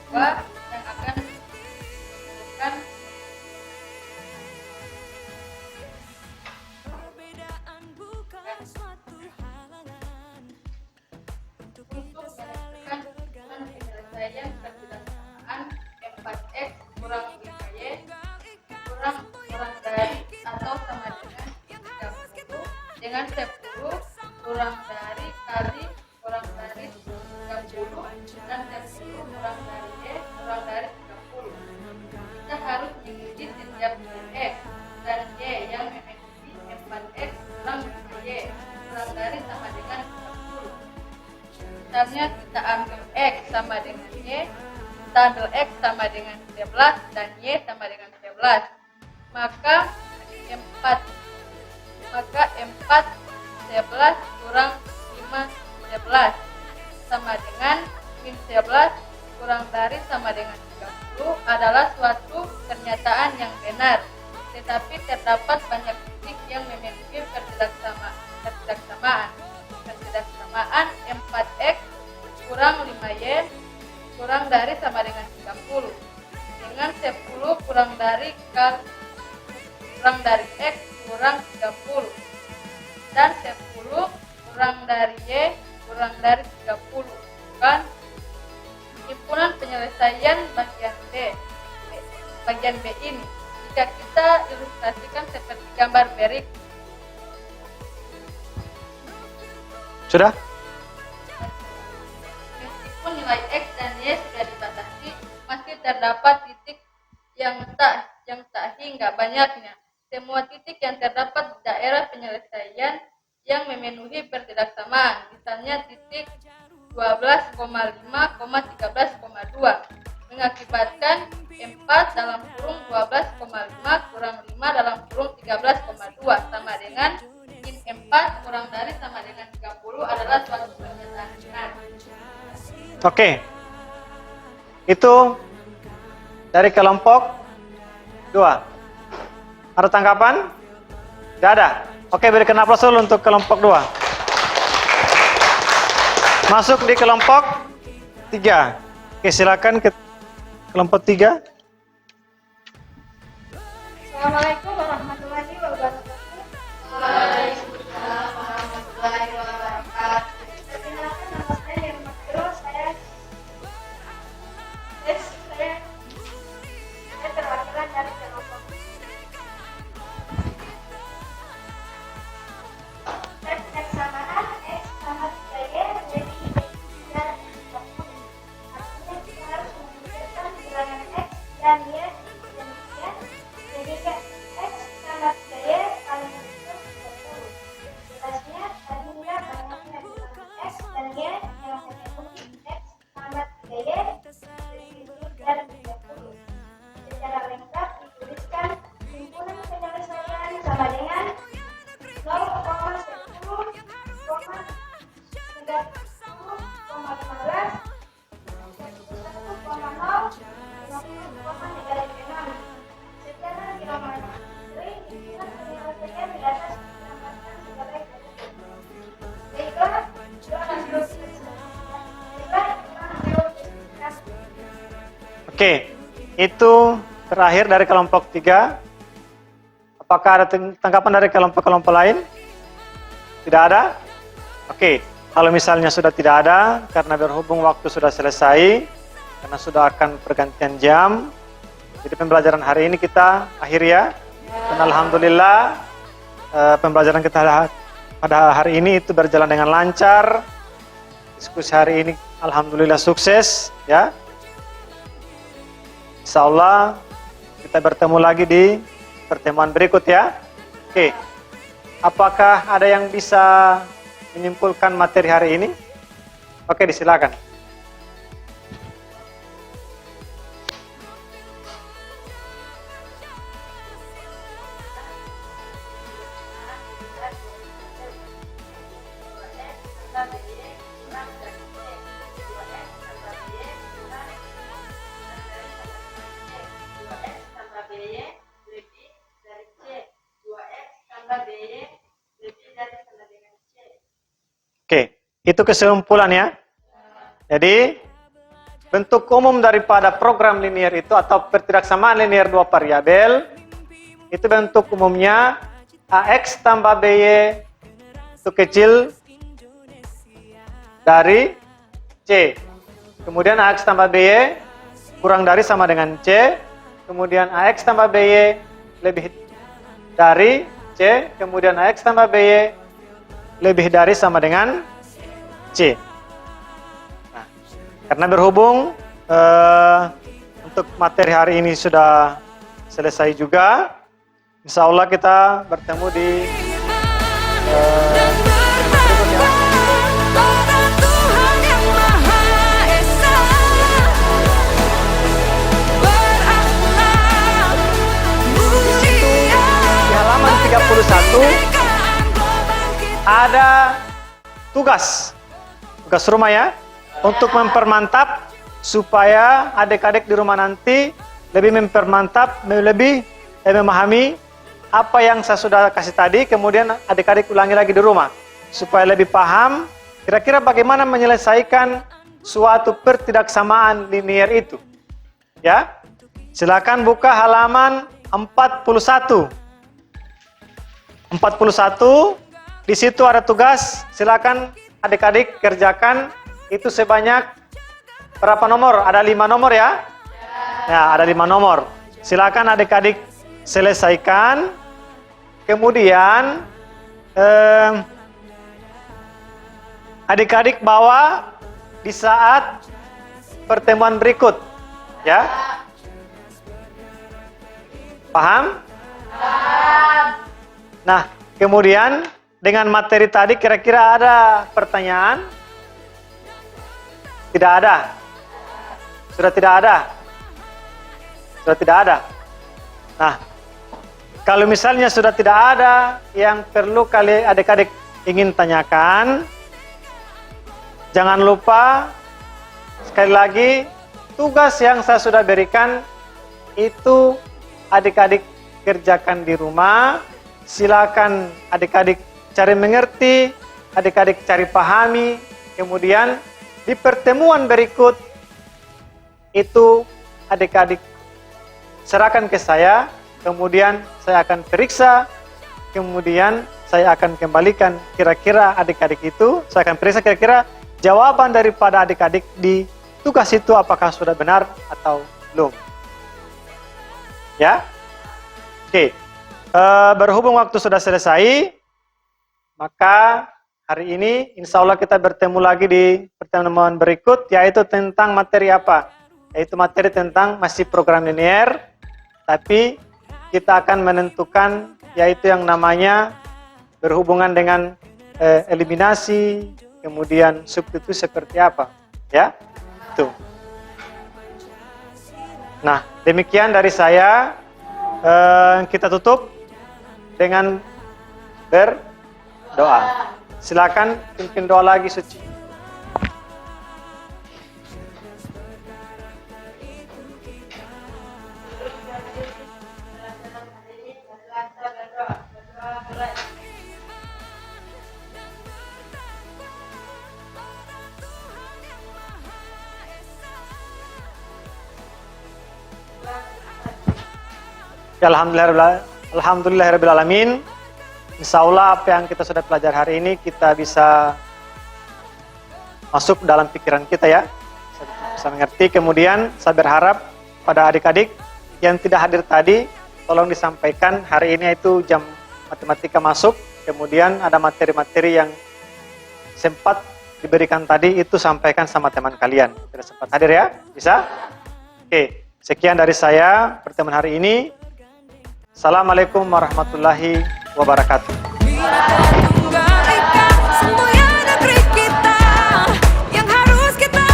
yang akan menunjukkan Perbedaan bukan suatu halangan untuk kita saling bergandengan. penyelesaian kebiasaan 4x kurang 5y kurang dari atau sama dengan 30 dengan 10 kurang dari kali kurang dari 30 dan 10 kurang dari y kurang dari 30. Kita harus mengisi setiap x dan y yang memiliki 4x kurang 5y kurang dari sama dengan 30. Misalnya kita ambil x sama dengan y, kita ambil x sama dengan 13 dan y sama dengan 13. Maka 4 11 kurang 5 11 sama dengan min 11 kurang dari sama dengan 30 adalah suatu pernyataan yang benar, tetapi terdapat banyak titik yang memiliki ketidaksamaan. Ketidaksamaan 4x kurang 5y kurang dari sama dengan 30 dengan 10 kurang dari x kurang 30 dan 10 kurang dari y kurang dari 30. menentukan himpunan penyelesaian bagian B ini. Jika kita ilustrasikan seperti gambar berikut. Sudah? Meskipun nilai X dan Y sudah dibatasi, masih terdapat titik yang tak hingga banyaknya. Semua titik yang terdapat di daerah penyelesaian yang memenuhi pertidaksamaan, misalnya titik 12,5,13,2, mengakibatkan 4 dalam kurung 12,5 kurang 5 dalam kurung 13,2 sama dengan min 4 kurang dari sama dengan 30 adalah suatu pernyataan benar. Oke. Itu dari kelompok 2. Ada tanggapan? Tidak ada. Oke, berikan aplaus dulu untuk kelompok 2. Masuk di kelompok 3. Oke, silakan ke kelompok 3. Assalamualaikum warahmatullahi wabarakatuh. Waalaikumsalam warahmatullahi wabarakatuh. Perkenalkan, nama saya Dewi Makro. Saya perwakilan dari kelompok. Persamaan X sama 3Y menjadi dan 40. Artinya kita harus menunjukkan bilangan X dan Y demikian. Jika X sama 3Y paling itu 30. Jelasnya tadinya banyaknya bilangan X dan Y yang memenuhi X sama 3Y lebih dari 30. Secara lengkap dituliskan himpunan penyelesaian sama dengan 0,0 Oke, itu terakhir dari kelompok 3. Apakah ada tanggapan dari kelompok-kelompok lain? Tidak ada? Oke, kalau misalnya sudah tidak ada, karena berhubung waktu sudah selesai, karena sudah akan pergantian jam, jadi pembelajaran hari ini kita akhiri ya. Dan alhamdulillah, pembelajaran kita pada hari ini itu berjalan dengan lancar. Diskusi hari ini alhamdulillah sukses ya. Insya Allah kita bertemu lagi di pertemuan berikut ya. Oke, apakah ada yang bisa menyimpulkan materi hari ini? Oke, disilakan. Oke, itu kesimpulannya. Jadi, bentuk umum daripada program linear itu atau pertidaksamaan linear dua variabel, itu bentuk umumnya AX tambah BY itu kecil dari C. Kemudian AX tambah BY kurang dari sama dengan C. Kemudian AX tambah BY lebih dari C. Kemudian AX tambah BY lebih dari sama dengan C. Nah, karena berhubung untuk materi hari ini sudah selesai juga, insya Allah kita bertemu di di halaman 31 ada tugas rumah ya, untuk mempermantap supaya adik-adik di rumah nanti lebih mempermantap, lebih memahami apa yang saya sudah kasih tadi, kemudian adik-adik ulangi lagi di rumah supaya lebih paham kira-kira bagaimana menyelesaikan suatu pertidaksamaan linear itu. Ya, silakan buka halaman 41. 41. Di situ ada tugas, silakan adik-adik kerjakan itu sebanyak berapa nomor? Ada 5 nomor ya? Ya, ada 5 nomor. Silakan adik-adik selesaikan. Kemudian adik-adik bawa di saat pertemuan berikut, ya. Paham? Nah, kemudian dengan materi tadi kira-kira ada pertanyaan? Tidak ada? Sudah tidak ada? Sudah tidak ada? Nah, kalau misalnya sudah tidak ada yang perlu kali adik-adik ingin tanyakan, jangan lupa sekali lagi tugas yang saya sudah berikan itu adik-adik kerjakan di rumah. Silakan adik-adik cari mengerti, adik-adik cari pahami. Kemudian di pertemuan berikut itu adik-adik serahkan ke saya. Kemudian saya akan periksa, kemudian saya akan kembalikan kira-kira adik-adik itu, saya akan periksa kira-kira jawaban daripada adik-adik di tugas itu apakah sudah benar atau belum. Ya? Oke. Berhubung waktu sudah selesai, maka hari ini insya Allah kita bertemu lagi di pertemuan berikut, yaitu tentang materi apa? Yaitu materi tentang masih program linear, tapi kita akan menentukan yaitu yang namanya berhubungan dengan eliminasi, kemudian substitusi seperti apa, ya? Itu. Nah, demikian dari saya. Kita tutup dengan berdoa. Silakan pimpin doa lagi Suci. Ya, Alhamdulillahirrahmanirrahim. Insya Allah apa yang kita sudah pelajari hari ini kita bisa masuk dalam pikiran kita ya, bisa mengerti. Kemudian saya berharap pada adik-adik yang tidak hadir tadi, tolong disampaikan hari ini itu jam matematika masuk. Kemudian ada materi-materi yang sempat diberikan tadi itu sampaikan sama teman kalian. Tidak sempat hadir ya, bisa? Oke, sekian dari saya pertemuan hari ini. Assalamualaikum warahmatullahi wabarakatuh. Bila Tunggal Ika, semboyan negeri kita yang harus kita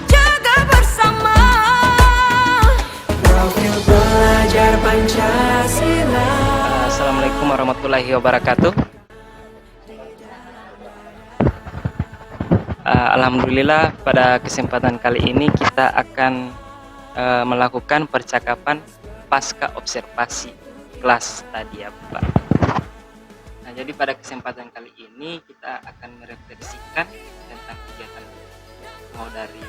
jaga bersama. Profil Belajar Pancasila. Assalamualaikum warahmatullahi wabarakatuh. Alhamdulillah pada kesempatan kali ini kita akan melakukan percakapan pasca observasi kelas tadi ya Pak. Nah, jadi pada kesempatan kali ini kita akan merefleksikan tentang kegiatan mau dari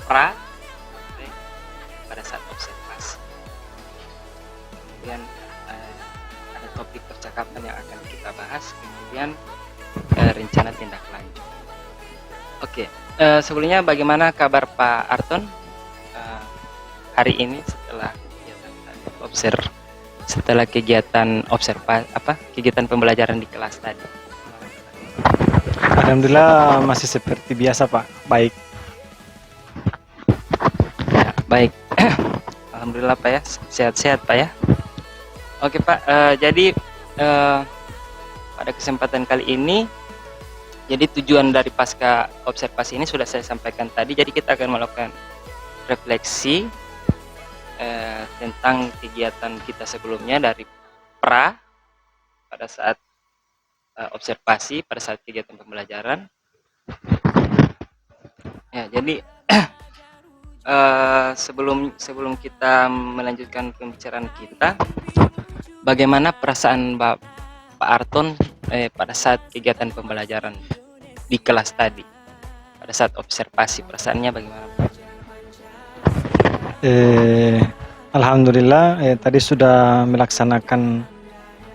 pra pada saat observasi. Kemudian ada topik percakapan yang akan kita bahas, kemudian rencana tindak lanjut. Oke, sebelumnya bagaimana kabar Pak Arton hari ini setelah kegiatan kegiatan pembelajaran di kelas tadi? Alhamdulillah masih seperti biasa Pak, baik. Ya, baik. Alhamdulillah Pak ya, sehat-sehat Pak ya. Oke Pak, jadi pada kesempatan kali ini, jadi tujuan dari pasca observasi ini sudah saya sampaikan tadi. Jadi kita akan melakukan refleksi tentang kegiatan kita sebelumnya dari pra pada saat observasi, pada saat kegiatan pembelajaran. Ya, jadi sebelum kita melanjutkan pembicaraan kita, bagaimana perasaan Pak Arton pada saat kegiatan pembelajaran di kelas tadi, pada saat observasi, perasaannya bagaimana Pak? Alhamdulillah tadi sudah melaksanakan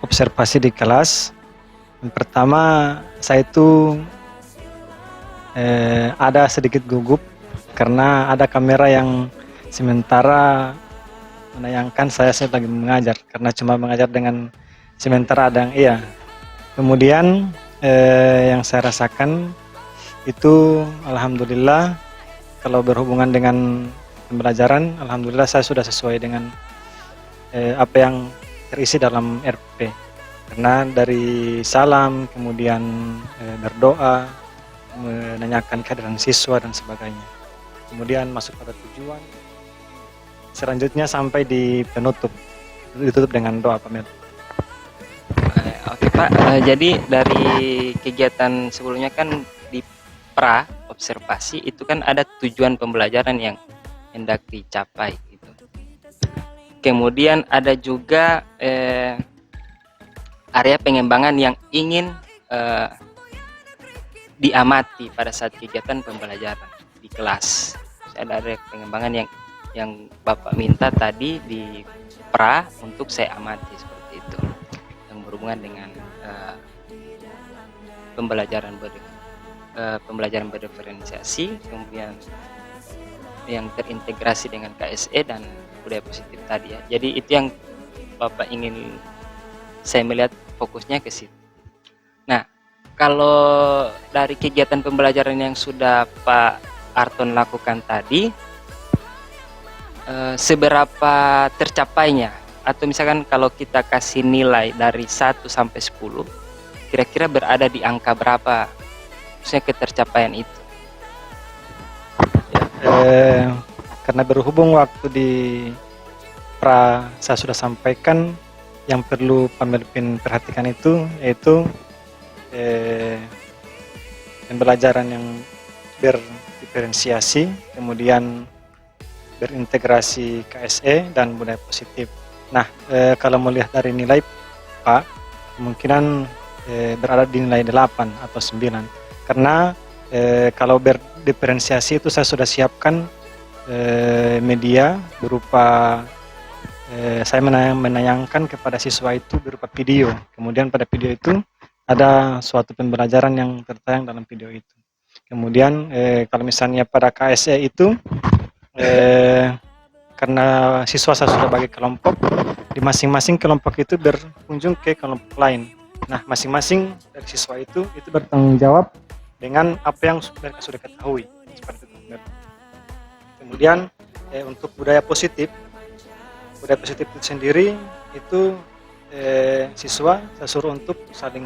observasi di kelas. Yang pertama saya itu ada sedikit gugup karena ada kamera yang sementara menayangkan saya lagi mengajar, karena cuma mengajar dengan sementara ada yang iya. Kemudian yang saya rasakan itu alhamdulillah kalau berhubungan dengan pembelajaran, alhamdulillah saya sudah sesuai dengan apa yang terisi dalam RP. Karena dari salam, kemudian berdoa, menanyakan keadaan siswa dan sebagainya. Kemudian masuk pada tujuan. Selanjutnya sampai di penutup, ditutup dengan doa pamit. Oke Pak, jadi dari kegiatan sebelumnya kan di pra observasi itu kan ada tujuan pembelajaran yang hendak dicapai gitu. Kemudian ada juga area pengembangan yang ingin diamati pada saat kegiatan pembelajaran di kelas. Ada area pengembangan yang Bapak minta tadi di pra untuk saya amati seperti itu, yang berhubungan dengan pembelajaran berdiferensiasi, kemudian yang terintegrasi dengan KSE dan budaya positif tadi ya. Jadi itu yang Bapak ingin saya melihat fokusnya ke situ. Nah, kalau dari kegiatan pembelajaran yang sudah Pak Arton lakukan tadi, seberapa tercapainya? Atau misalkan kalau kita kasih nilai dari 1 sampai 10, kira-kira berada di angka berapa maksudnya ketercapaian itu? Karena berhubung waktu di pra saya sudah sampaikan, yang perlu Pak Melvin perhatikan itu yaitu pembelajaran yang berdiferensiasi, kemudian berintegrasi KSE dan budaya positif. Nah, kalau melihat dari nilai Pak, kemungkinan berada di nilai 8 atau 9. Karena kalau berdiferensiasi itu saya sudah siapkan media berupa saya menayangkan kepada siswa itu berupa video. Kemudian pada video itu ada suatu pembelajaran yang tertayang dalam video itu. Kemudian kalau misalnya pada KSE itu karena siswa saya sudah bagi kelompok, di masing-masing kelompok itu berkunjung ke kelompok lain. Nah, masing-masing dari siswa itu bertanggung jawab dengan apa yang mereka sudah ketahui, seperti itu. Kemudian untuk budaya positif itu sendiri itu siswa saya suruh untuk saling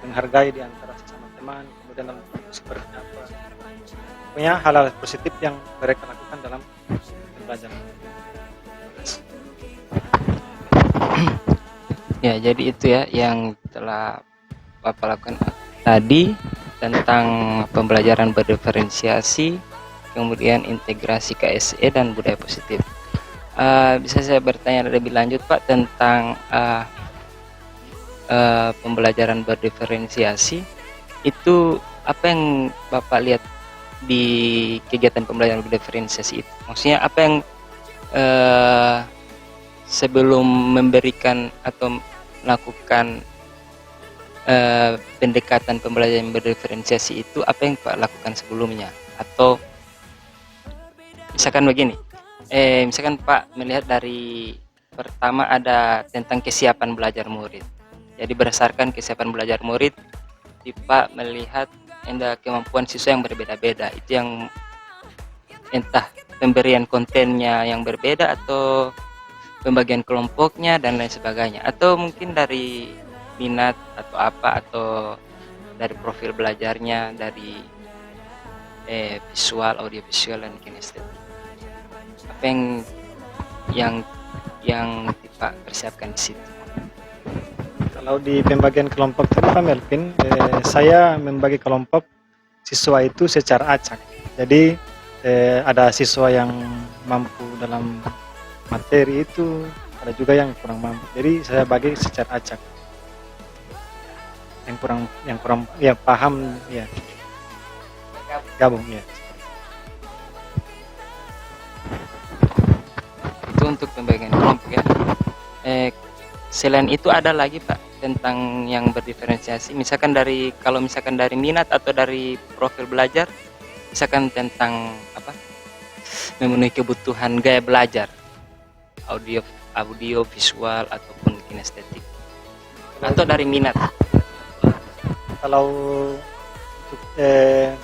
menghargai di antara sesama teman, kemudian dalam seperti apa, punya hal-hal positif yang mereka lakukan dalam pembelajaran. Ya, jadi itu ya yang telah Bapak lakukan tadi tentang pembelajaran berdiferensiasi, kemudian integrasi KSE dan budaya positif. Bisa saya bertanya lebih lanjut Pak tentang pembelajaran berdiferensiasi itu apa yang Bapak lihat di kegiatan pembelajaran berdiferensiasi itu? Maksudnya apa yang sebelum memberikan atau melakukan pendekatan pembelajaran berdiferensiasi itu apa yang Pak lakukan sebelumnya? Atau misalkan begini, misalkan Pak melihat dari pertama ada tentang kesiapan belajar murid. Jadi berdasarkan kesiapan belajar murid, Pak melihat ada kemampuan siswa yang berbeda-beda. Itu yang entah pemberian kontennya yang berbeda atau pembagian kelompoknya dan lain sebagainya, atau mungkin dari minat atau apa, atau dari profil belajarnya, dari visual, audiovisual dan kinestetik. Apa yang Pak persiapkan di situ? Kalau di pembagian kelompok tadi Pak Melvin, saya membagi kelompok siswa itu secara acak. Jadi ada siswa yang mampu dalam materi itu, ada juga yang kurang mampu. Jadi saya bagi secara acak. Yang kurang ya paham ya. Gabung ya. Itu untuk pembagian kelompok ya. Selain itu ada lagi Pak tentang yang berdiferensiasi, misalkan kalau misalkan dari minat atau dari profil belajar, misalkan tentang memenuhi kebutuhan gaya belajar, audio visual ataupun kinestetik, atau dari minat. Kalau untuk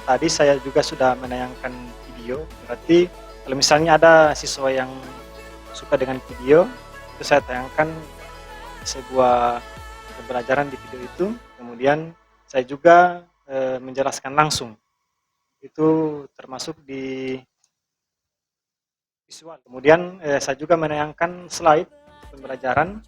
tadi saya juga sudah menayangkan video, berarti kalau misalnya ada siswa yang suka dengan video, itu saya tayangkan sebuah pembelajaran di video itu, kemudian saya juga menjelaskan langsung. Itu termasuk di visual. Kemudian saya juga menayangkan slide pembelajaran.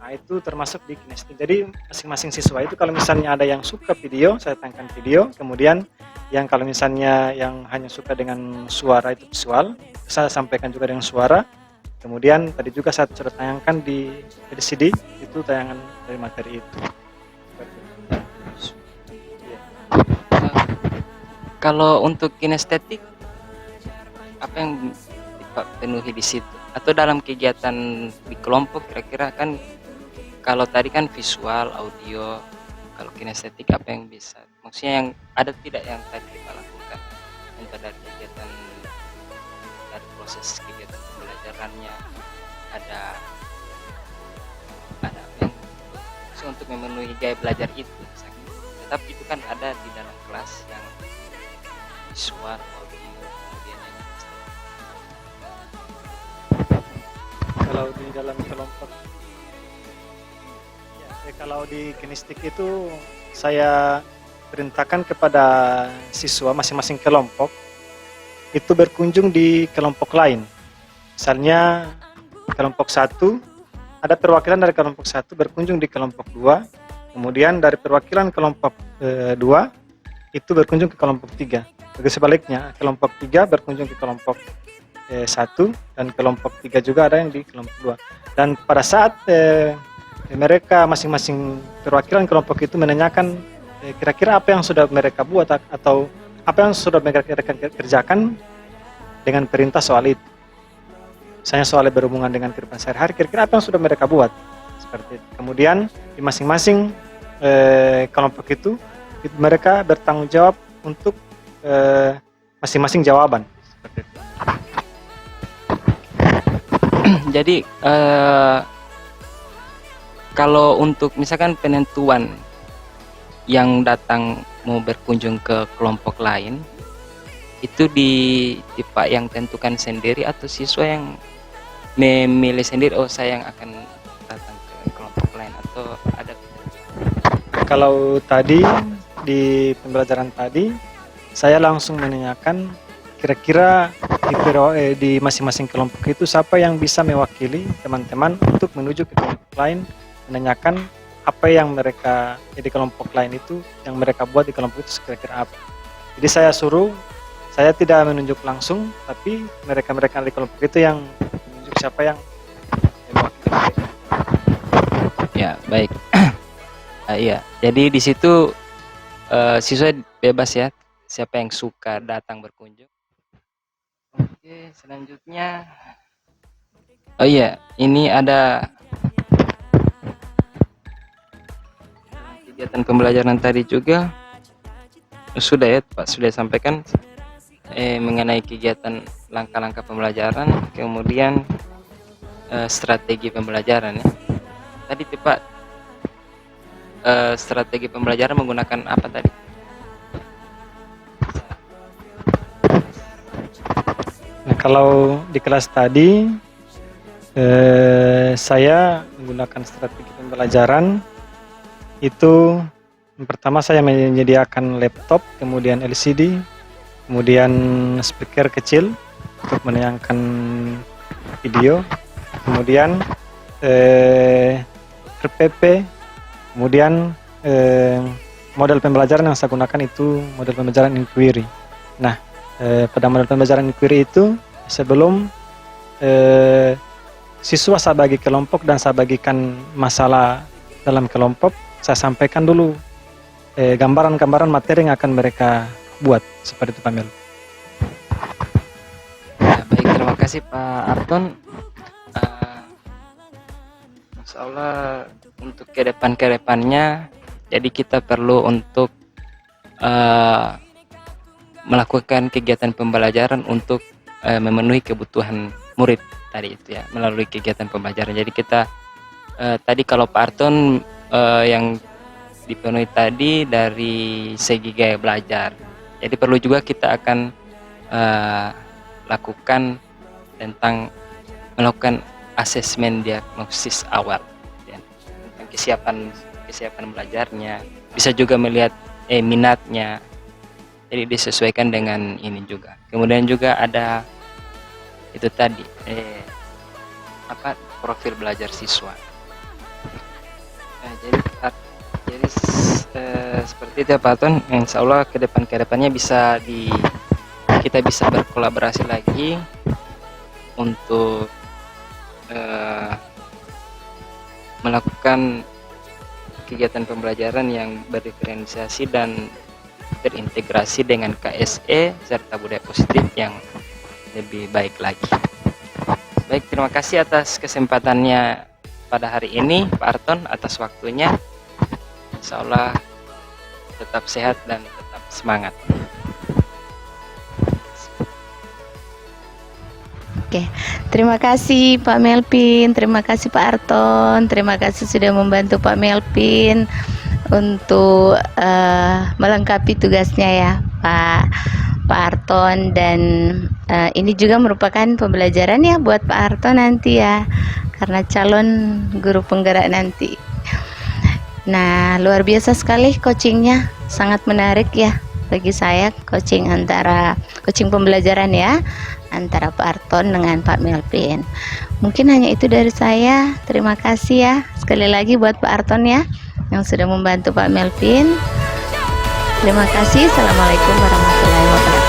Nah, itu termasuk di kinestetik. Jadi masing-masing siswa itu kalau misalnya ada yang suka video, saya tayangkan video. Kemudian yang kalau misalnya yang hanya suka dengan suara itu visual, saya sampaikan juga dengan suara. Kemudian tadi juga saya sudah tayangkan di LCD, itu tayangan dari materi itu. Kalau untuk kinestetik, apa yang penuhi di situ? Atau dalam kegiatan di kelompok kira-kira kan, kalau tadi kan visual, audio, kalau kinestetik apa yang bisa? Maksudnya yang ada tidak yang tadi kita lakukan? Entah dari kegiatan, dari proses kegiatan pembelajarannya, ada apa yang untuk memenuhi gaya belajar itu misalnya. Tetapi itu kan ada di dalam kelas yang visual, audio, kemudian yang kinestetik. Kalau di dalam kelompok, kalau di kinestik itu saya perintahkan kepada siswa masing-masing kelompok itu berkunjung di kelompok lain. Misalnya kelompok 1, ada perwakilan dari kelompok 1 berkunjung di kelompok 2, kemudian dari perwakilan kelompok 2 itu berkunjung ke kelompok 3. Begitu sebaliknya, kelompok 3 berkunjung ke kelompok 1, dan kelompok 3 juga ada yang di kelompok 2. Dan pada saat mereka masing-masing perwakilan kelompok itu menanyakan kira-kira apa yang sudah mereka buat atau apa yang sudah mereka kerjakan dengan perintah soal itu. Misalnya soalnya berhubungan dengan kehidupan sehari-hari, kira-kira apa yang sudah mereka buat. Seperti itu. Kemudian di masing-masing kelompok itu mereka bertanggung jawab untuk masing-masing jawaban. Seperti itu. Jadi kalau untuk misalkan penentuan yang datang mau berkunjung ke kelompok lain, itu di Pak yang tentukan sendiri atau siswa yang memilih sendiri, oh saya yang akan datang ke kelompok lain, atau ada? Kalau tadi di pembelajaran tadi saya langsung menanyakan kira-kira di masing-masing kelompok itu siapa yang bisa mewakili teman-teman untuk menuju ke kelompok lain, menanyakan apa yang mereka di kelompok lain itu yang mereka buat di kelompok itu kira-kira apa. Jadi saya tidak menunjuk langsung, tapi mereka di kelompok itu yang menunjuk siapa yang mewakili mereka. Ya, baik. Iya, jadi di situ siswa bebas ya, siapa yang suka datang berkunjung. Oke, selanjutnya, oh iya, ini ada kegiatan pembelajaran tadi juga sudah ya Pak, sudah sampaikan mengenai kegiatan langkah-langkah pembelajaran, kemudian strategi pembelajaran ya. Tadi Pak, strategi pembelajaran menggunakan apa tadi? Nah, kalau di kelas tadi saya menggunakan strategi pembelajaran itu, yang pertama saya menyediakan laptop, kemudian LCD, kemudian speaker kecil untuk menayangkan video, kemudian RPP, kemudian model pembelajaran yang saya gunakan itu model pembelajaran inquiry. Nah, pada model pembelajaran inquiry itu sebelum siswa saya bagi kelompok dan saya bagikan masalah dalam kelompok, saya sampaikan dulu gambaran-gambaran materi yang akan mereka buat, seperti itu Pak Mel. Ya, baik, terima kasih Pak Arton. Insya Allah untuk kedepannya, jadi kita perlu untuk melakukan kegiatan pembelajaran untuk memenuhi kebutuhan murid tadi itu ya, melalui kegiatan pembelajaran. Jadi kita tadi kalau Pak Arton yang dipenuhi tadi dari segi gaya belajar, jadi perlu juga kita akan lakukan tentang melakukan asesmen diagnosis awal ya, tentang kesiapan belajarnya, bisa juga melihat minatnya, jadi disesuaikan dengan ini juga. Kemudian juga ada itu tadi profil belajar siswa. Nah, jadi seperti itu ya Pak Ton. Insya Allah kedepannya kita bisa berkolaborasi lagi untuk melakukan kegiatan pembelajaran yang berdiferensiasi dan terintegrasi dengan KSE serta budaya positif yang lebih baik lagi. Baik, terima kasih atas kesempatannya pada hari ini Pak Arton, atas waktunya. Insya Allah tetap sehat dan tetap semangat. Oke, terima kasih Pak Melvin, terima kasih Pak Arton, terima kasih sudah membantu Pak Melvin untuk melengkapi tugasnya ya Pak Arton. Dan ini juga merupakan pembelajaran ya buat Pak Arton nanti ya, karena calon guru penggerak nanti. Nah, luar biasa sekali coachingnya, sangat menarik ya bagi saya, coaching pembelajaran ya antara Pak Arton dengan Pak Melvin. Mungkin hanya itu dari saya. Terima kasih ya sekali lagi buat Pak Arton ya yang sudah membantu Pak Melvin. Terima kasih. Assalamualaikum warahmatullahi wabarakatuh.